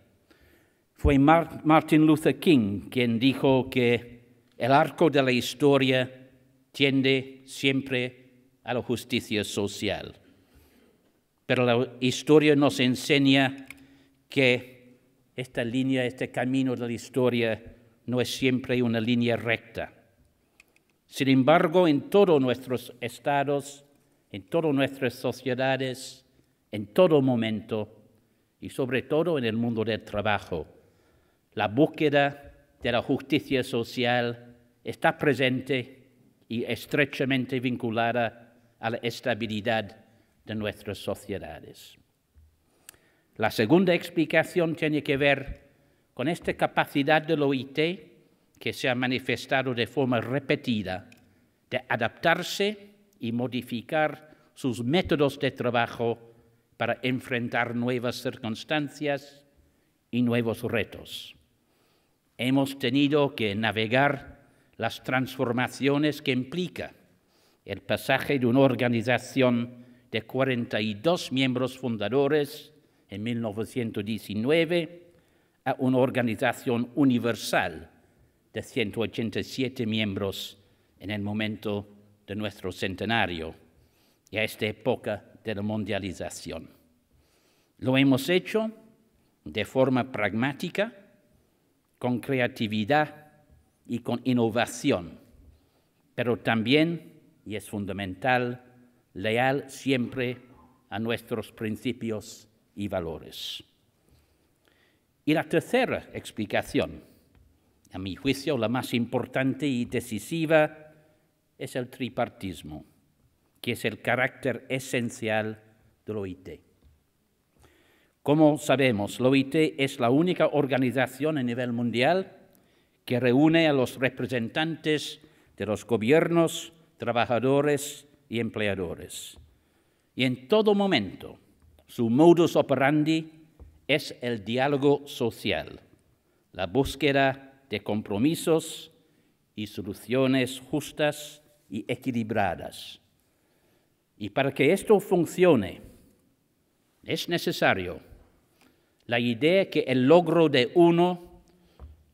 Fue Martin Luther King quien dijo que el arco de la historia tiende siempre a la justicia social. Pero la historia nos enseña que esta línea, este camino de la historia no es siempre una línea recta. Sin embargo, en todos nuestros estados, en todas nuestras sociedades, en todo momento, y sobre todo en el mundo del trabajo, la búsqueda de la justicia social está presente y estrechamente vinculada a la estabilidad de nuestras sociedades. La segunda explicación tiene que ver con esta capacidad del OIT que se ha manifestado de forma repetida de adaptarse y modificar sus métodos de trabajo para enfrentar nuevas circunstancias y nuevos retos. Hemos tenido que navegar las transformaciones que implica el pasaje de una organización de 42 miembros fundadores en 1919 a una organización universal de 187 miembros en el momento de nuestro centenario y a esta época de la mundialización. Lo hemos hecho de forma pragmática, con creatividad y con innovación, pero también, y es fundamental, leal siempre a nuestros principios y valores. Y la tercera explicación, a mi juicio la más importante y decisiva, es el tripartismo, que es el carácter esencial del OIT. Como sabemos, la OIT es la única organización a nivel mundial que reúne a los representantes de los gobiernos, trabajadores y empleadores. Y en todo momento, su modus operandi es el diálogo social, la búsqueda de compromisos y soluciones justas y equilibradas. Y para que esto funcione, es necesario la idea que el logro de uno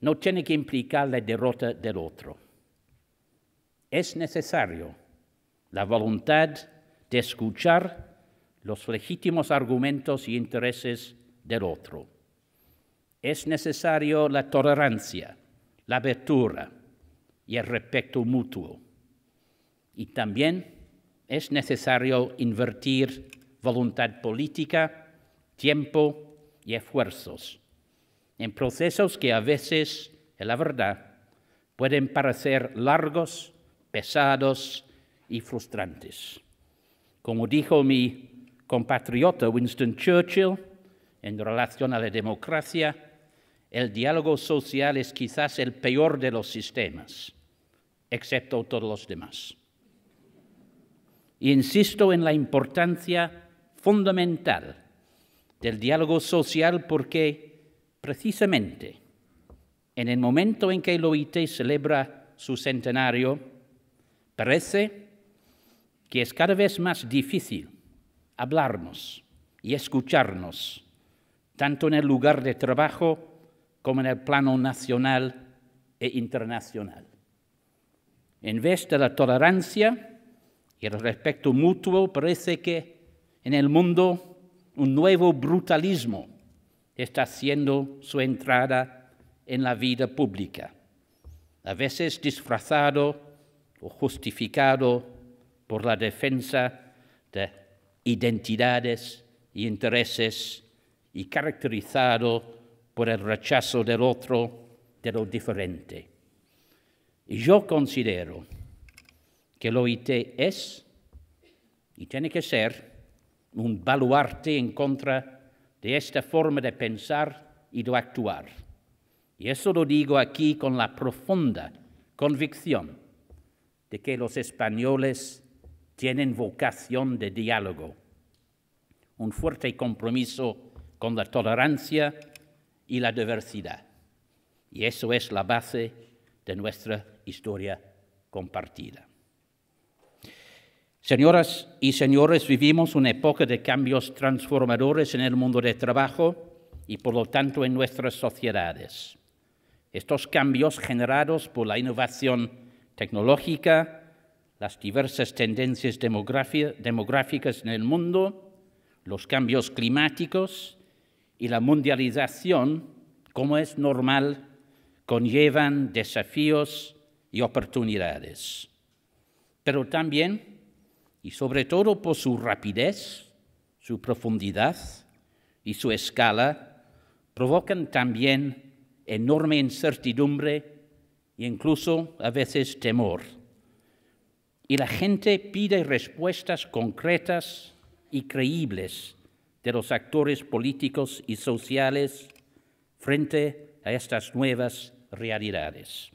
no tiene que implicar la derrota del otro. Es necesario la voluntad de escuchar los legítimos argumentos y intereses del otro. Es necesario la tolerancia, la apertura y el respeto mutuo. Y también es necesario invertir voluntad política, tiempo y esfuerzos en procesos que a veces, en la verdad, pueden parecer largos, pesados y frustrantes. Como dijo mi compatriota Winston Churchill en relación a la democracia, el diálogo social es quizás el peor de los sistemas, excepto todos los demás. Y insisto en la importancia fundamental del diálogo social porque, precisamente, en el momento en que el OIT celebra su centenario, parece que es cada vez más difícil hablarnos y escucharnos, tanto en el lugar de trabajo como en el plano nacional e internacional. En vez de la tolerancia y el respeto mutuo, parece que en el mundo un nuevo brutalismo está haciendo su entrada en la vida pública, a veces disfrazado o justificado por la defensa de identidades e intereses y caracterizado por el rechazo del otro, de lo diferente. Y yo considero que el OIT es y tiene que ser un baluarte en contra de esta forma de pensar y de actuar. Y eso lo digo aquí con la profunda convicción de que los españoles tienen vocación de diálogo, un fuerte compromiso con la tolerancia y la diversidad. Y eso es la base de nuestra historia compartida. Señoras y señores, vivimos una época de cambios transformadores en el mundo del trabajo y, por lo tanto, en nuestras sociedades. Estos cambios generados por la innovación tecnológica, las diversas tendencias demográficas en el mundo, los cambios climáticos y la mundialización, como es normal, conllevan desafíos y oportunidades. Pero también, y sobre todo por su rapidez, su profundidad y su escala, provocan también enorme incertidumbre e incluso a veces temor. Y la gente pide respuestas concretas y creíbles de los actores políticos y sociales frente a estas nuevas realidades.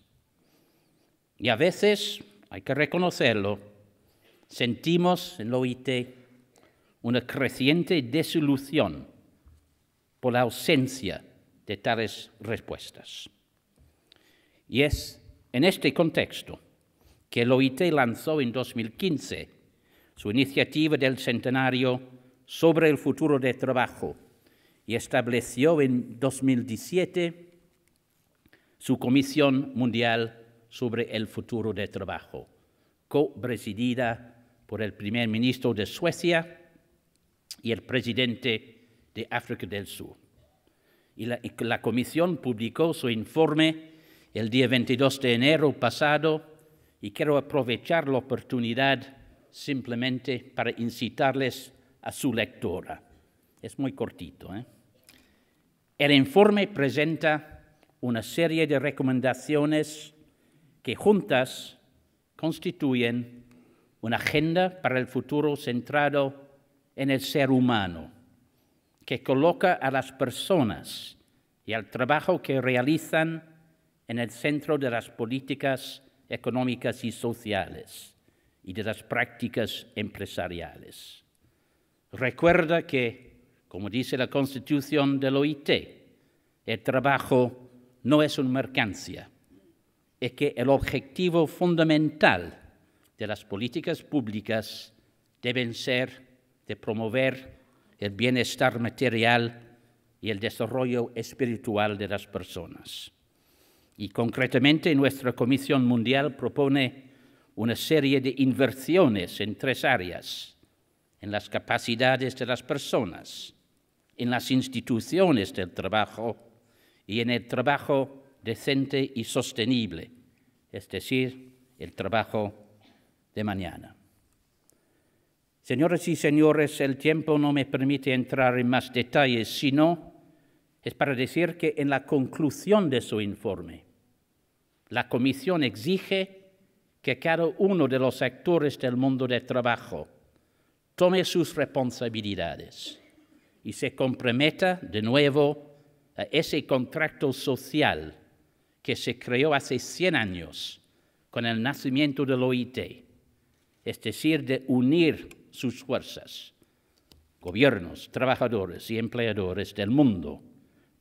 Y a veces, hay que reconocerlo, sentimos en la OIT una creciente desilusión por la ausencia de tales respuestas. Y es en este contexto que el OIT lanzó en 2015 su iniciativa del centenario sobre el futuro del trabajo y estableció en 2017 su Comisión Mundial sobre el Futuro del Trabajo, co-presidida por el primer ministro de Suecia y el presidente de África del Sur. Y la comisión publicó su informe el día 22 de enero pasado y quiero aprovechar la oportunidad simplemente para incitarles a su lectura. Es muy cortito, ¿eh? El informe presenta una serie de recomendaciones que juntas constituyen una agenda para el futuro centrado en el ser humano, que coloca a las personas y al trabajo que realizan en el centro de las políticas económicas y sociales y de las prácticas empresariales. Recuerda que, como dice la Constitución del OIT, el trabajo no es una mercancía, es que el objetivo fundamental de las políticas públicas deben ser de promover el bienestar material y el desarrollo espiritual de las personas. Y concretamente nuestra Comisión Mundial propone una serie de inversiones en 3 áreas: en las capacidades de las personas, en las instituciones del trabajo y en el trabajo decente y sostenible, es decir, el trabajo de mañana. Señoras y señores, el tiempo no me permite entrar en más detalles, sino es para decir que en la conclusión de su informe, la Comisión exige que cada uno de los actores del mundo del trabajo tome sus responsabilidades y se comprometa de nuevo a ese contrato social que se creó hace 100 años con el nacimiento del OIT, es decir, de unir sus fuerzas, gobiernos, trabajadores y empleadores del mundo,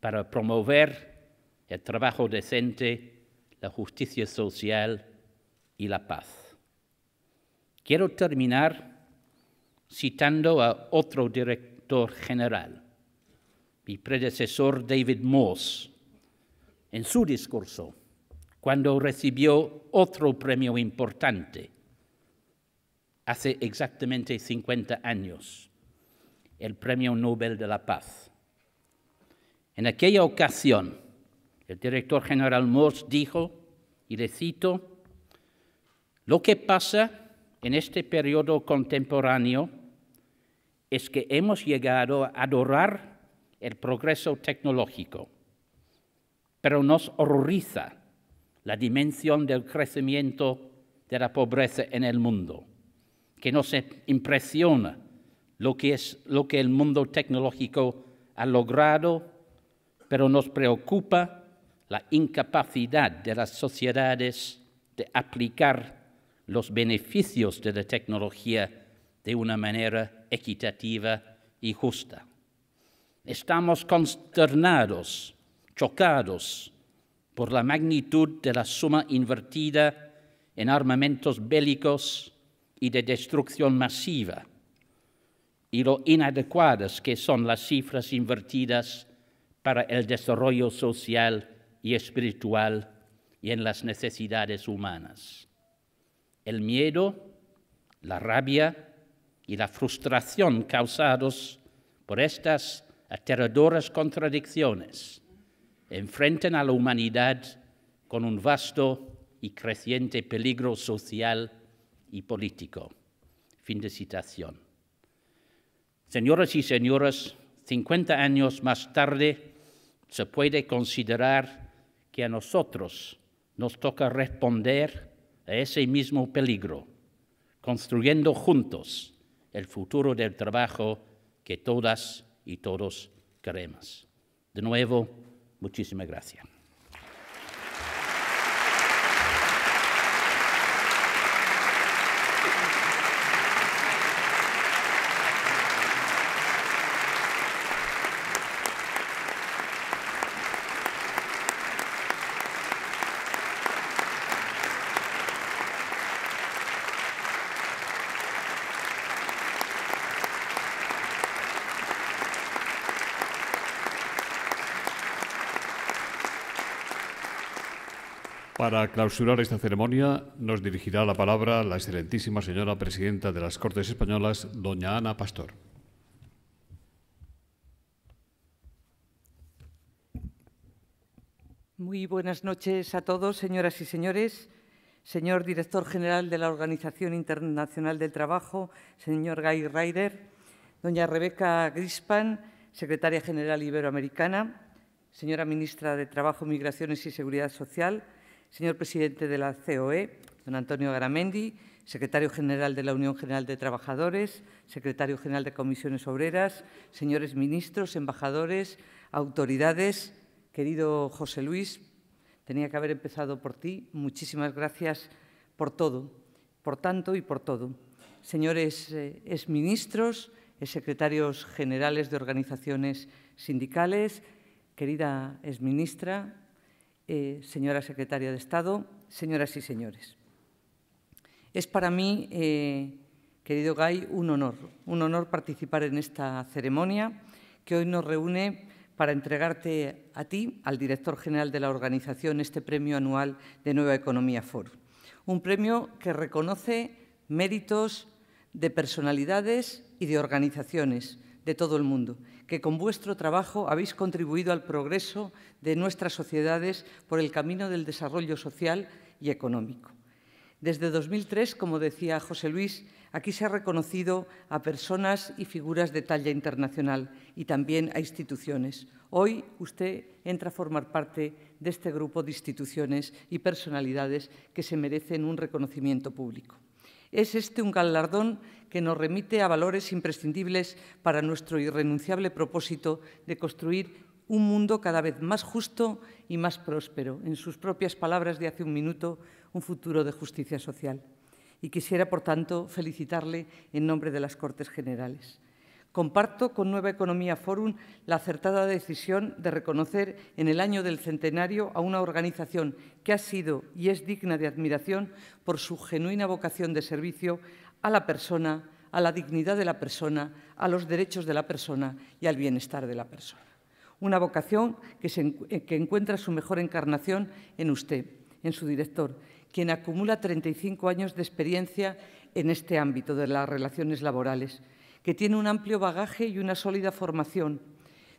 para promover el trabajo decente, la justicia social y la paz. Quiero terminar citando a otro director general, mi predecesor David Morse, en su discurso, cuando recibió otro premio importante, hace exactamente 50 años, el Premio Nobel de la Paz. En aquella ocasión, el director general Morse dijo, y le cito, «Lo que pasa en este periodo contemporáneo es que hemos llegado a adorar el progreso tecnológico, pero nos horroriza la dimensión del crecimiento de la pobreza en el mundo, que nos impresiona lo que el mundo tecnológico ha logrado, pero nos preocupa la incapacidad de las sociedades de aplicar los beneficios de la tecnología de una manera equitativa y justa. Estamos consternados, chocados por la magnitud de la suma invertida en armamentos bélicos y de destrucción masiva, y lo inadecuadas que son las cifras invertidas para el desarrollo social y espiritual y en las necesidades humanas. El miedo, la rabia y la frustración causados por estas aterradoras contradicciones enfrentan a la humanidad con un vasto y creciente peligro social y político. Fin de citación. Señoras y señores, 50 años más tarde se puede considerar que a nosotros nos toca responder a ese mismo peligro, construyendo juntos el futuro del trabajo que todas y todos queremos. De nuevo, muchísimas gracias. Para clausurar esta ceremonia nos dirigirá la palabra la excelentísima señora presidenta de las Cortes Españolas, doña Ana Pastor. Muy buenas noches a todos, señoras y señores. Señor director general de la Organización Internacional del Trabajo, señor Guy Ryder, doña Rebeca Grispan, secretaria general iberoamericana, señora ministra de Trabajo, Migraciones y Seguridad Social, señor presidente de la COE, don Antonio Garamendi, secretario general de la Unión General de Trabajadores, secretario general de Comisiones Obreras, señores ministros, embajadores, autoridades, querido José Luis, tenía que haber empezado por ti. Muchísimas gracias por todo, por tanto y por todo. Señores exministros, secretarios generales de organizaciones sindicales, querida exministra, señora secretaria de Estado, señoras y señores. Es para mí, querido Guy, un honor participar en esta ceremonia que hoy nos reúne para entregarte a ti, al director general de la organización, este premio anual de Nueva Economía Forum. Un premio que reconoce méritos de personalidades y de organizaciones de todo el mundo, que con vuestro trabajo habéis contribuido al progreso de nuestras sociedades por el camino del desarrollo social y económico. Desde 2003, como decía José Luis, aquí se ha reconocido a personas y figuras de talla internacional y también a instituciones. Hoy usted entra a formar parte de este grupo de instituciones y personalidades que se merecen un reconocimiento público. Es este un galardón que nos remite a valores imprescindibles para nuestro irrenunciable propósito de construir un mundo cada vez más justo y más próspero. En sus propias palabras de hace un minuto, un futuro de justicia social. Y quisiera, por tanto, felicitarle en nombre de las Cortes Generales. Comparto con Nueva Economía Forum la acertada decisión de reconocer en el año del centenario a una organización que ha sido y es digna de admiración por su genuina vocación de servicio a la persona, a la dignidad de la persona, a los derechos de la persona y al bienestar de la persona. Una vocación que encuentra su mejor encarnación en usted, en su director, quien acumula 35 años de experiencia en este ámbito de las relaciones laborales, que tiene un amplio bagaje y una sólida formación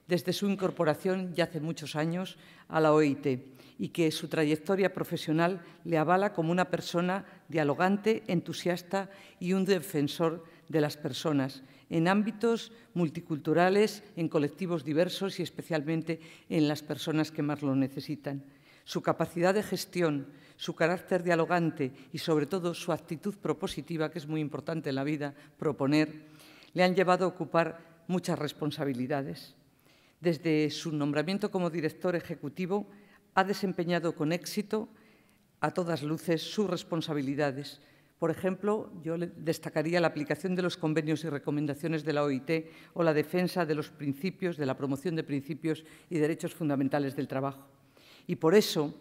desde su incorporación ya hace muchos años a la OIT y que su trayectoria profesional le avala como una persona dialogante, entusiasta y un defensor de las personas en ámbitos multiculturales, en colectivos diversos y especialmente en las personas que más lo necesitan. Su capacidad de gestión, su carácter dialogante y, sobre todo, su actitud propositiva, que es muy importante en la vida, proponer, le han llevado a ocupar muchas responsabilidades. Desde su nombramiento como director ejecutivo, ha desempeñado con éxito a todas luces sus responsabilidades. Por ejemplo, yo destacaría la aplicación de los convenios y recomendaciones de la OIT o la defensa de los principios, de la promoción de principios y derechos fundamentales del trabajo. Y por eso,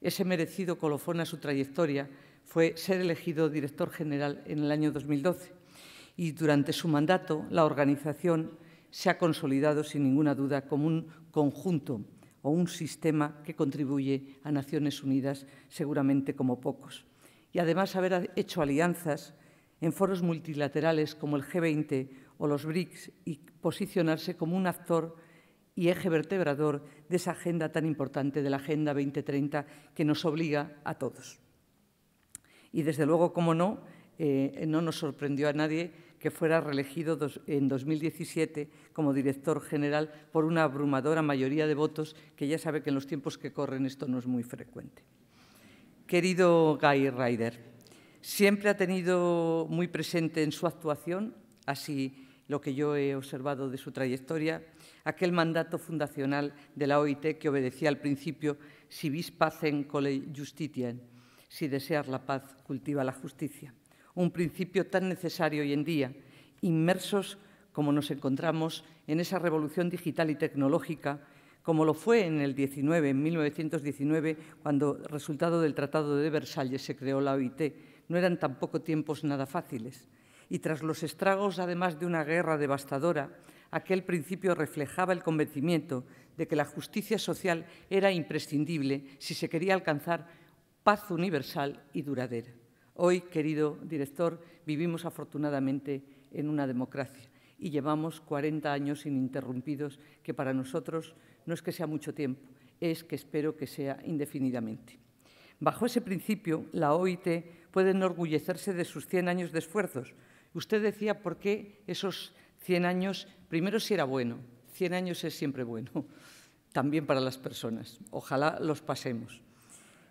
ese merecido colofón a su trayectoria fue ser elegido director general en el año 2012. Y durante su mandato, la organización se ha consolidado sin ninguna duda como un conjunto o un sistema que contribuye a Naciones Unidas seguramente como pocos. Y además haber hecho alianzas en foros multilaterales como el G20 o los BRICS y posicionarse como un actor y eje vertebrador de esa agenda tan importante de la Agenda 2030 que nos obliga a todos. Y desde luego, como no nos sorprendió a nadie que fuera reelegido en 2017 como director general por una abrumadora mayoría de votos, que ya sabe que en los tiempos que corren esto no es muy frecuente. Querido Guy Ryder, siempre ha tenido muy presente en su actuación, así lo que yo he observado de su trayectoria, aquel mandato fundacional de la OIT que obedecía al principio «Si vis pacem cole justitiam», si deseas la paz, cultiva la justicia. Un principio tan necesario hoy en día, inmersos como nos encontramos en esa revolución digital y tecnológica, como lo fue en 1919, cuando, resultado del Tratado de Versalles, se creó la OIT. No eran tampoco tiempos nada fáciles. Y tras los estragos, además de una guerra devastadora, aquel principio reflejaba el convencimiento de que la justicia social era imprescindible si se quería alcanzar paz universal y duradera. Hoy, querido director, vivimos afortunadamente en una democracia y llevamos 40 años ininterrumpidos, que para nosotros no es que sea mucho tiempo, es que espero que sea indefinidamente. Bajo ese principio, la OIT puede enorgullecerse de sus 100 años de esfuerzos. Usted decía por qué esos 100 años, primero si era bueno, 100 años es siempre bueno, también para las personas, ojalá los pasemos.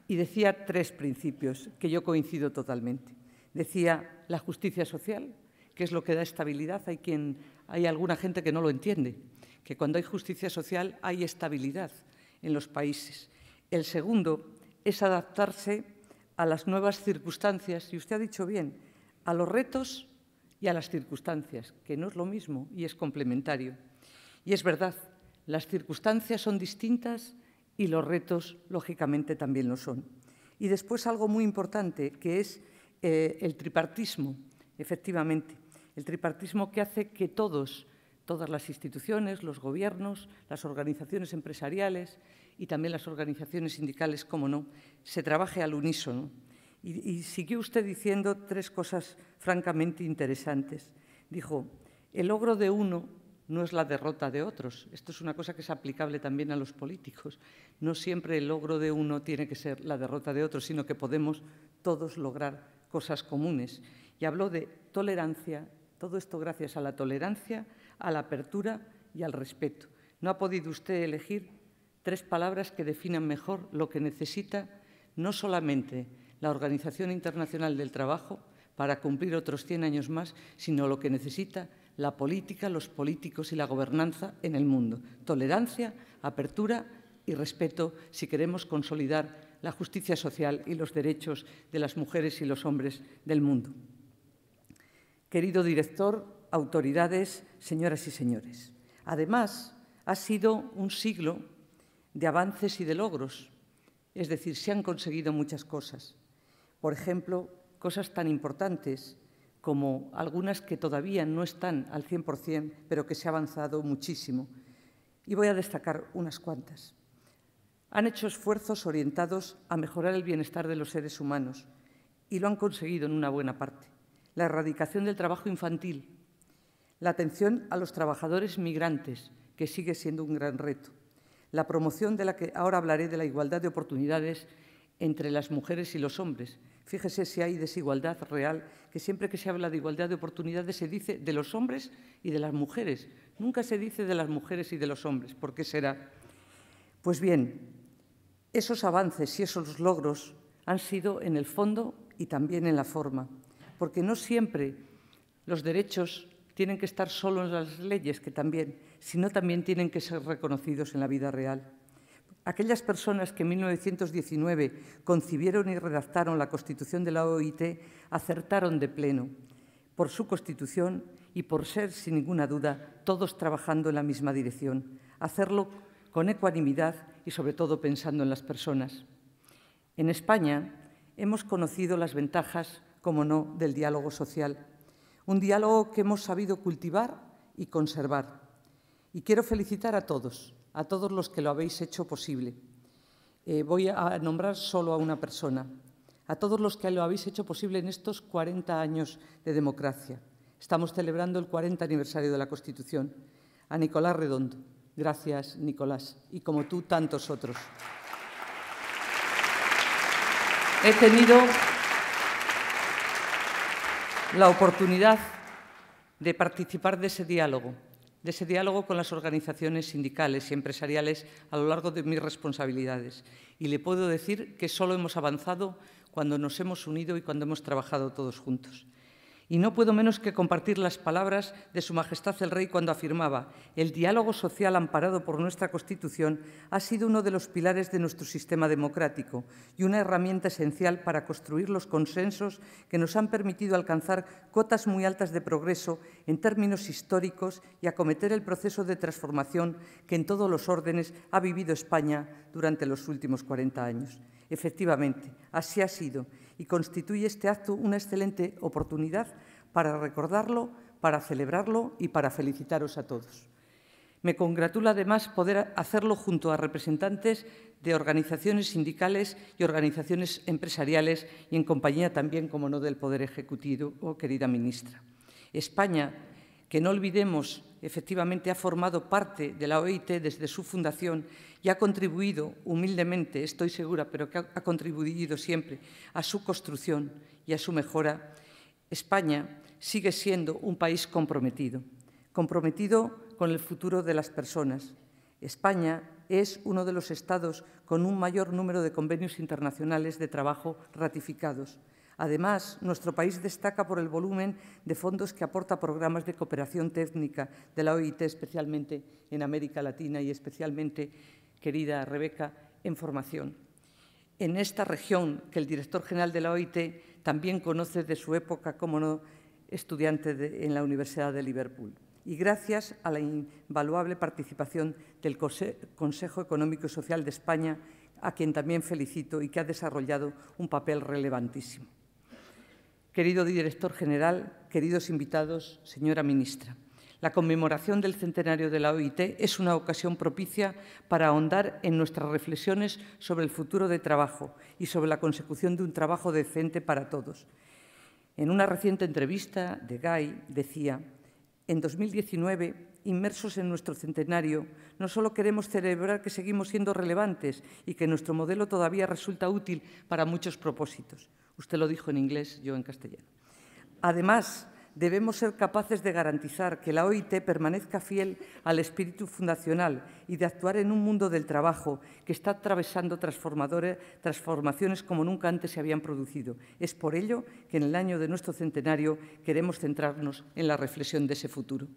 Y decía 3 principios que yo coincido totalmente. Decía la justicia social, que es lo que da estabilidad. Hay alguna gente que no lo entiende, que cuando hay justicia social hay estabilidad en los países. El segundo es adaptarse a las nuevas circunstancias, y usted ha dicho bien, a los retos y a las circunstancias, que no es lo mismo y es complementario. Y es verdad, las circunstancias son distintas y los retos, lógicamente, también lo son. Y después algo muy importante, que es el tripartismo, efectivamente. El tripartismo que hace que todas las instituciones, los gobiernos, las organizaciones empresariales y también las organizaciones sindicales, como no, se trabaje al unísono. Y siguió usted diciendo 3 cosas francamente interesantes. Dijo, el logro de uno no es la derrota de otros. Esto es una cosa que es aplicable también a los políticos. No siempre el logro de uno tiene que ser la derrota de otros, sino que podemos todos lograr cosas comunes. Y habló de tolerancia, todo esto gracias a la tolerancia, a la apertura y al respeto. No ha podido usted elegir 3 palabras que definan mejor lo que necesita no solamente la Organización Internacional del Trabajo para cumplir otros 100 años más, sino lo que necesita la política, los políticos y la gobernanza en el mundo. Tolerancia, apertura y respeto si queremos consolidar la justicia social y los derechos de las mujeres y los hombres del mundo. Querido director, autoridades, señoras y señores, además ha sido un siglo de avances y de logros, es decir, se han conseguido muchas cosas. Por ejemplo, cosas tan importantes como algunas que todavía no están al 100%, pero que se ha avanzado muchísimo. Y voy a destacar unas cuantas. Han hecho esfuerzos orientados a mejorar el bienestar de los seres humanos y lo han conseguido en una buena parte. La erradicación del trabajo infantil, la atención a los trabajadores migrantes, que sigue siendo un gran reto, la promoción de la que ahora hablaré de la igualdad de oportunidades entre las mujeres y los hombres. Fíjese si hay desigualdad real, que siempre que se habla de igualdad de oportunidades se dice de los hombres y de las mujeres. Nunca se dice de las mujeres y de los hombres. ¿Por qué será? Pues bien, esos avances y esos logros han sido en el fondo y también en la forma, porque no siempre los derechos tienen que estar solo en las leyes, que también, sino también tienen que ser reconocidos en la vida real. Aquellas personas que en 1919 concibieron y redactaron la Constitución de la OIT acertaron de pleno por su Constitución y por ser, sin ninguna duda, todos trabajando en la misma dirección, hacerlo con ecuanimidad y, sobre todo, pensando en las personas. En España hemos conocido las ventajas, como no, del diálogo social, un diálogo que hemos sabido cultivar y conservar. Y quiero felicitar a todos los que lo habéis hecho posible. Voy a nombrar solo a una persona, a todos los que lo habéis hecho posible en estos 40 años de democracia. Estamos celebrando el 40 aniversario de la Constitución. A Nicolás Redondo. Gracias, Nicolás, y como tú, tantos otros. He tenido la oportunidad de participar de ese diálogo con las organizaciones sindicales y empresariales a lo largo de mis responsabilidades. Y le puedo decir que solo hemos avanzado cuando nos hemos unido y cuando hemos trabajado todos juntos. Y no puedo menos que compartir las palabras de Su Majestad el Rey cuando afirmaba: el diálogo social amparado por nuestra Constitución ha sido uno de los pilares de nuestro sistema democrático y una herramienta esencial para construir los consensos que nos han permitido alcanzar cotas muy altas de progreso en términos históricos y acometer el proceso de transformación que en todos los órdenes ha vivido España durante los últimos 40 años. Efectivamente, así ha sido y constituye este acto una excelente oportunidad para recordarlo, para celebrarlo y para felicitaros a todos. Me congratula además poder hacerlo junto a representantes de organizaciones sindicales y organizaciones empresariales y en compañía también, como no, del Poder Ejecutivo, querida ministra. España, que no olvidemos, efectivamente ha formado parte de la OIT desde su fundación y ha contribuido humildemente, estoy segura, pero que ha contribuido siempre a su construcción y a su mejora. España sigue siendo un país comprometido con el futuro de las personas. España es uno de los estados con un mayor número de convenios internacionales de trabajo ratificados. Además, nuestro país destaca por el volumen de fondos que aporta a programas de cooperación técnica de la OIT, especialmente en América Latina y especialmente, querida Rebeca, en formación. En esta región que el director general de la OIT también conoce de su época, como no, estudiante en la Universidad de Liverpool. Y gracias a la invaluable participación del Consejo Económico y Social de España, a quien también felicito y que ha desarrollado un papel relevantísimo. Querido director general, queridos invitados, señora ministra, la conmemoración del centenario de la OIT es una ocasión propicia para ahondar en nuestras reflexiones sobre el futuro de trabajo y sobre la consecución de un trabajo decente para todos. En una reciente entrevista de Guy decía: en 2019, inmersos en nuestro centenario, no solo queremos celebrar que seguimos siendo relevantes y que nuestro modelo todavía resulta útil para muchos propósitos. Usted lo dijo en inglés, yo en castellano. Además, debemos ser capaces de garantizar que la OIT permanezca fiel al espíritu fundacional y de actuar en un mundo del trabajo que está atravesando transformaciones como nunca antes se habían producido. Es por ello que en el año de nuestro centenario queremos centrarnos en la reflexión de ese futuro.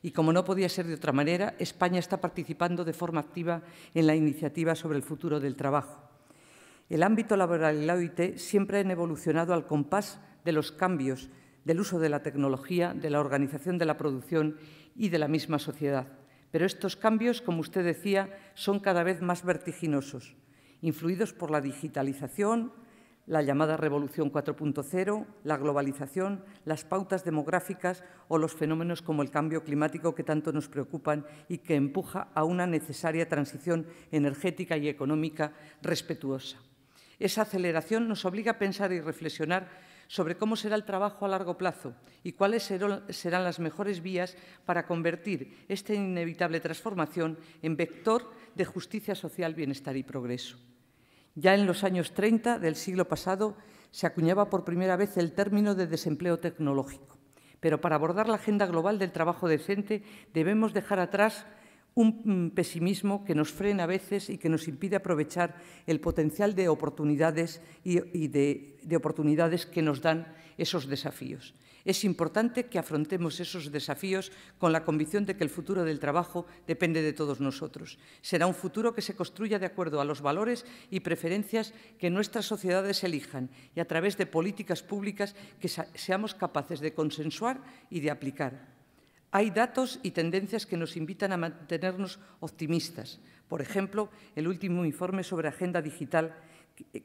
Y como no podía ser de otra manera, España está participando de forma activa en la iniciativa sobre el futuro del trabajo. El ámbito laboral y la OIT siempre han evolucionado al compás de los cambios del uso de la tecnología, de la organización de la producción y de la misma sociedad. Pero estos cambios, como usted decía, son cada vez más vertiginosos, influidos por la digitalización, la llamada Revolución 4.0, la globalización, las pautas demográficas o los fenómenos como el cambio climático que tanto nos preocupan y que empuja a una necesaria transición energética y económica respetuosa. Esa aceleración nos obliga a pensar y reflexionar sobre cómo será el trabajo a largo plazo y cuáles serán las mejores vías para convertir esta inevitable transformación en vector de justicia social, bienestar y progreso. Ya en los años 30 del siglo pasado se acuñaba por primera vez el término de desempleo tecnológico. Pero para abordar la agenda global del trabajo decente debemos dejar atrás un pesimismo que nos frena a veces y que nos impide aprovechar el potencial de oportunidades y de oportunidades que nos dan esos desafíos. Es importante que afrontemos esos desafíos con la convicción de que el futuro del trabajo depende de todos nosotros. Será un futuro que se construya de acuerdo a los valores y preferencias que nuestras sociedades elijan y a través de políticas públicas que seamos capaces de consensuar y de aplicar. Hay datos y tendencias que nos invitan a mantenernos optimistas. Por ejemplo, el último informe sobre agenda digital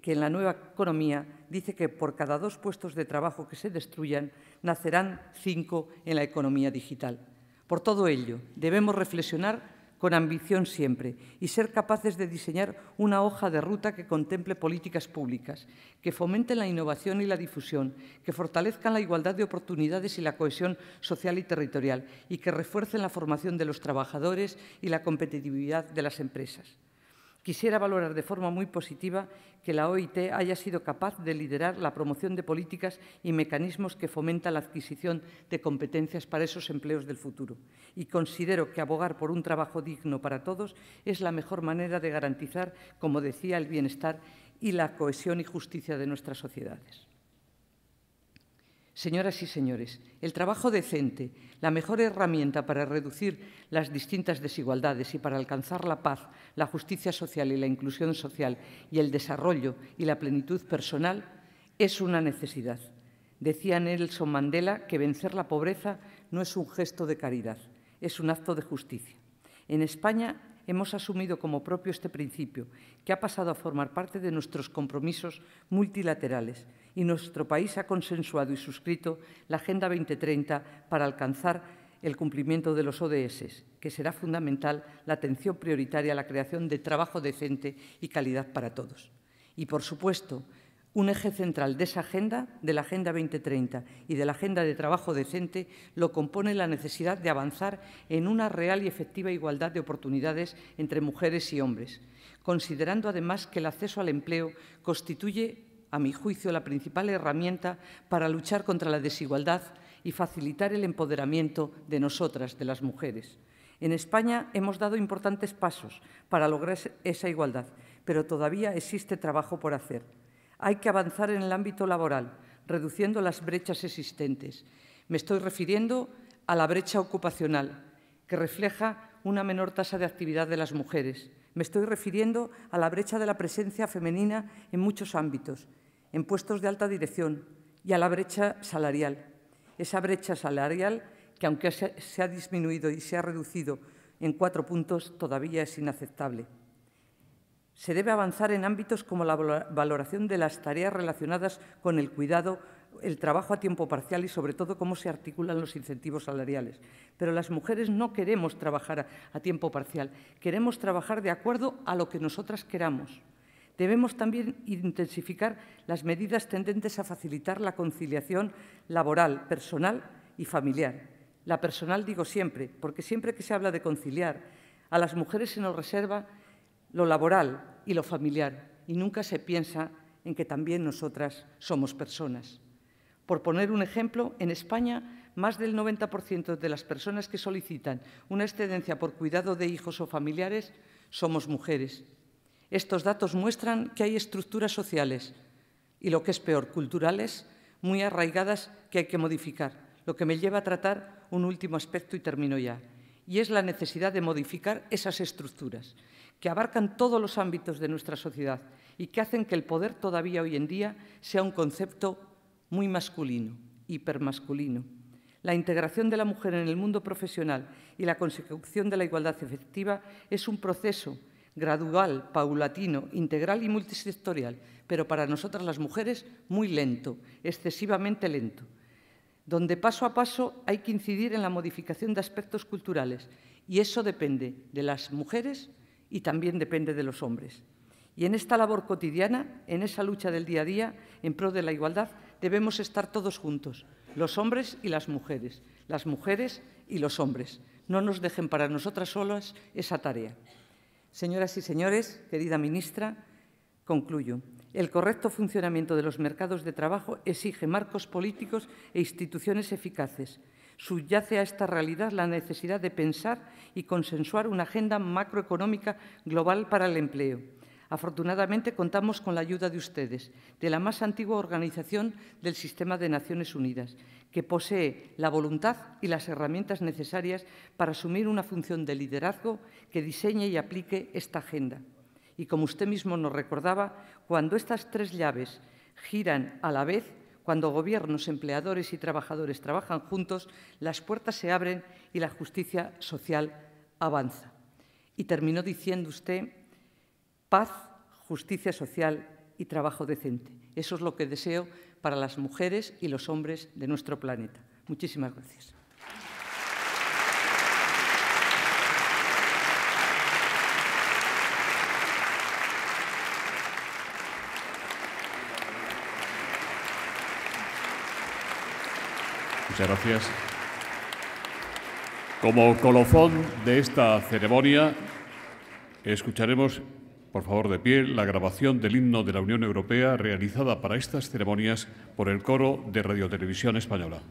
que en la nueva economía dice que por cada 2 puestos de trabajo que se destruyan, nacerán 5 en la economía digital. Por todo ello, debemos reflexionar con ambición siempre y ser capaces de diseñar una hoja de ruta que contemple políticas públicas, que fomenten la innovación y la difusión, que fortalezcan la igualdad de oportunidades y la cohesión social y territorial y que refuercen la formación de los trabajadores y la competitividad de las empresas. Quisiera valorar de forma muy positiva que la OIT haya sido capaz de liderar la promoción de políticas y mecanismos que fomentan la adquisición de competencias para esos empleos del futuro. Y considero que abogar por un trabajo digno para todos es la mejor manera de garantizar, como decía, el bienestar y la cohesión y justicia de nuestras sociedades. Señoras y señores, el trabajo decente, la mejor herramienta para reducir las distintas desigualdades y para alcanzar la paz, la justicia social y la inclusión social y el desarrollo y la plenitud personal, es una necesidad. Decía Nelson Mandela que vencer la pobreza no es un gesto de caridad, es un acto de justicia. En España hemos asumido como propio este principio, que ha pasado a formar parte de nuestros compromisos multilaterales, y nuestro país ha consensuado y suscrito la Agenda 2030 para alcanzar el cumplimiento de los ODS, que será fundamental la atención prioritaria a la creación de trabajo decente y calidad para todos. Y, por supuesto, un eje central de esa agenda, de la Agenda 2030 y de la Agenda de Trabajo Decente, lo compone la necesidad de avanzar en una real y efectiva igualdad de oportunidades entre mujeres y hombres, considerando además que el acceso al empleo constituye, a mi juicio, la principal herramienta para luchar contra la desigualdad y facilitar el empoderamiento de nosotras, de las mujeres. En España hemos dado importantes pasos para lograr esa igualdad, pero todavía existe trabajo por hacer. Hay que avanzar en el ámbito laboral, reduciendo las brechas existentes. Me estoy refiriendo a la brecha ocupacional, que refleja una menor tasa de actividad de las mujeres. Me estoy refiriendo a la brecha de la presencia femenina en muchos ámbitos, en puestos de alta dirección, y a la brecha salarial. Esa brecha salarial que, aunque se ha disminuido y se ha reducido en 4 puntos, todavía es inaceptable. Se debe avanzar en ámbitos como la valoración de las tareas relacionadas con el cuidado, el trabajo a tiempo parcial y, sobre todo, cómo se articulan los incentivos salariales. Pero las mujeres no queremos trabajar a tiempo parcial, queremos trabajar de acuerdo a lo que nosotras queramos. Debemos también intensificar las medidas tendentes a facilitar la conciliación laboral, personal y familiar. La personal digo siempre, porque siempre que se habla de conciliar, a las mujeres se nos reserva lo laboral y lo familiar, y nunca se piensa en que también nosotras somos personas. Por poner un ejemplo, en España, más del 90% de las personas que solicitan una excedencia por cuidado de hijos o familiares somos mujeres. Estos datos muestran que hay estructuras sociales y, lo que es peor, culturales, muy arraigadas que hay que modificar, lo que me lleva a tratar un último aspecto y termino ya, y es la necesidad de modificar esas estructuras que abarcan todos los ámbitos de nuestra sociedad y que hacen que el poder todavía hoy en día sea un concepto muy masculino, hipermasculino. La integración de la mujer en el mundo profesional y la consecución de la igualdad efectiva es un proceso gradual, paulatino, integral y multisectorial, pero para nosotras las mujeres muy lento, excesivamente lento, donde paso a paso hay que incidir en la modificación de aspectos culturales, y eso depende de las mujeres y también depende de los hombres. Y en esta labor cotidiana, en esa lucha del día a día, en pro de la igualdad, debemos estar todos juntos, los hombres y las mujeres y los hombres. No nos dejen para nosotras solas esa tarea. Señoras y señores, querida ministra, concluyo. El correcto funcionamiento de los mercados de trabajo exige marcos políticos e instituciones eficaces. Subyace a esta realidad la necesidad de pensar y consensuar una agenda macroeconómica global para el empleo. Afortunadamente, contamos con la ayuda de ustedes, de la más antigua organización del sistema de Naciones Unidas, que posee la voluntad y las herramientas necesarias para asumir una función de liderazgo que diseñe y aplique esta agenda. Y como usted mismo nos recordaba, cuando estas tres llaves giran a la vez, cuando gobiernos, empleadores y trabajadores trabajan juntos, las puertas se abren y la justicia social avanza. Y terminó diciendo usted: paz, justicia social y trabajo decente. Eso es lo que deseo para las mujeres y los hombres de nuestro planeta. Muchísimas gracias. Muchas gracias. Como colofón de esta ceremonia, escucharemos, por favor, de pie, la grabación del himno de la Unión Europea realizada para estas ceremonias por el Coro de Radiotelevisión Española.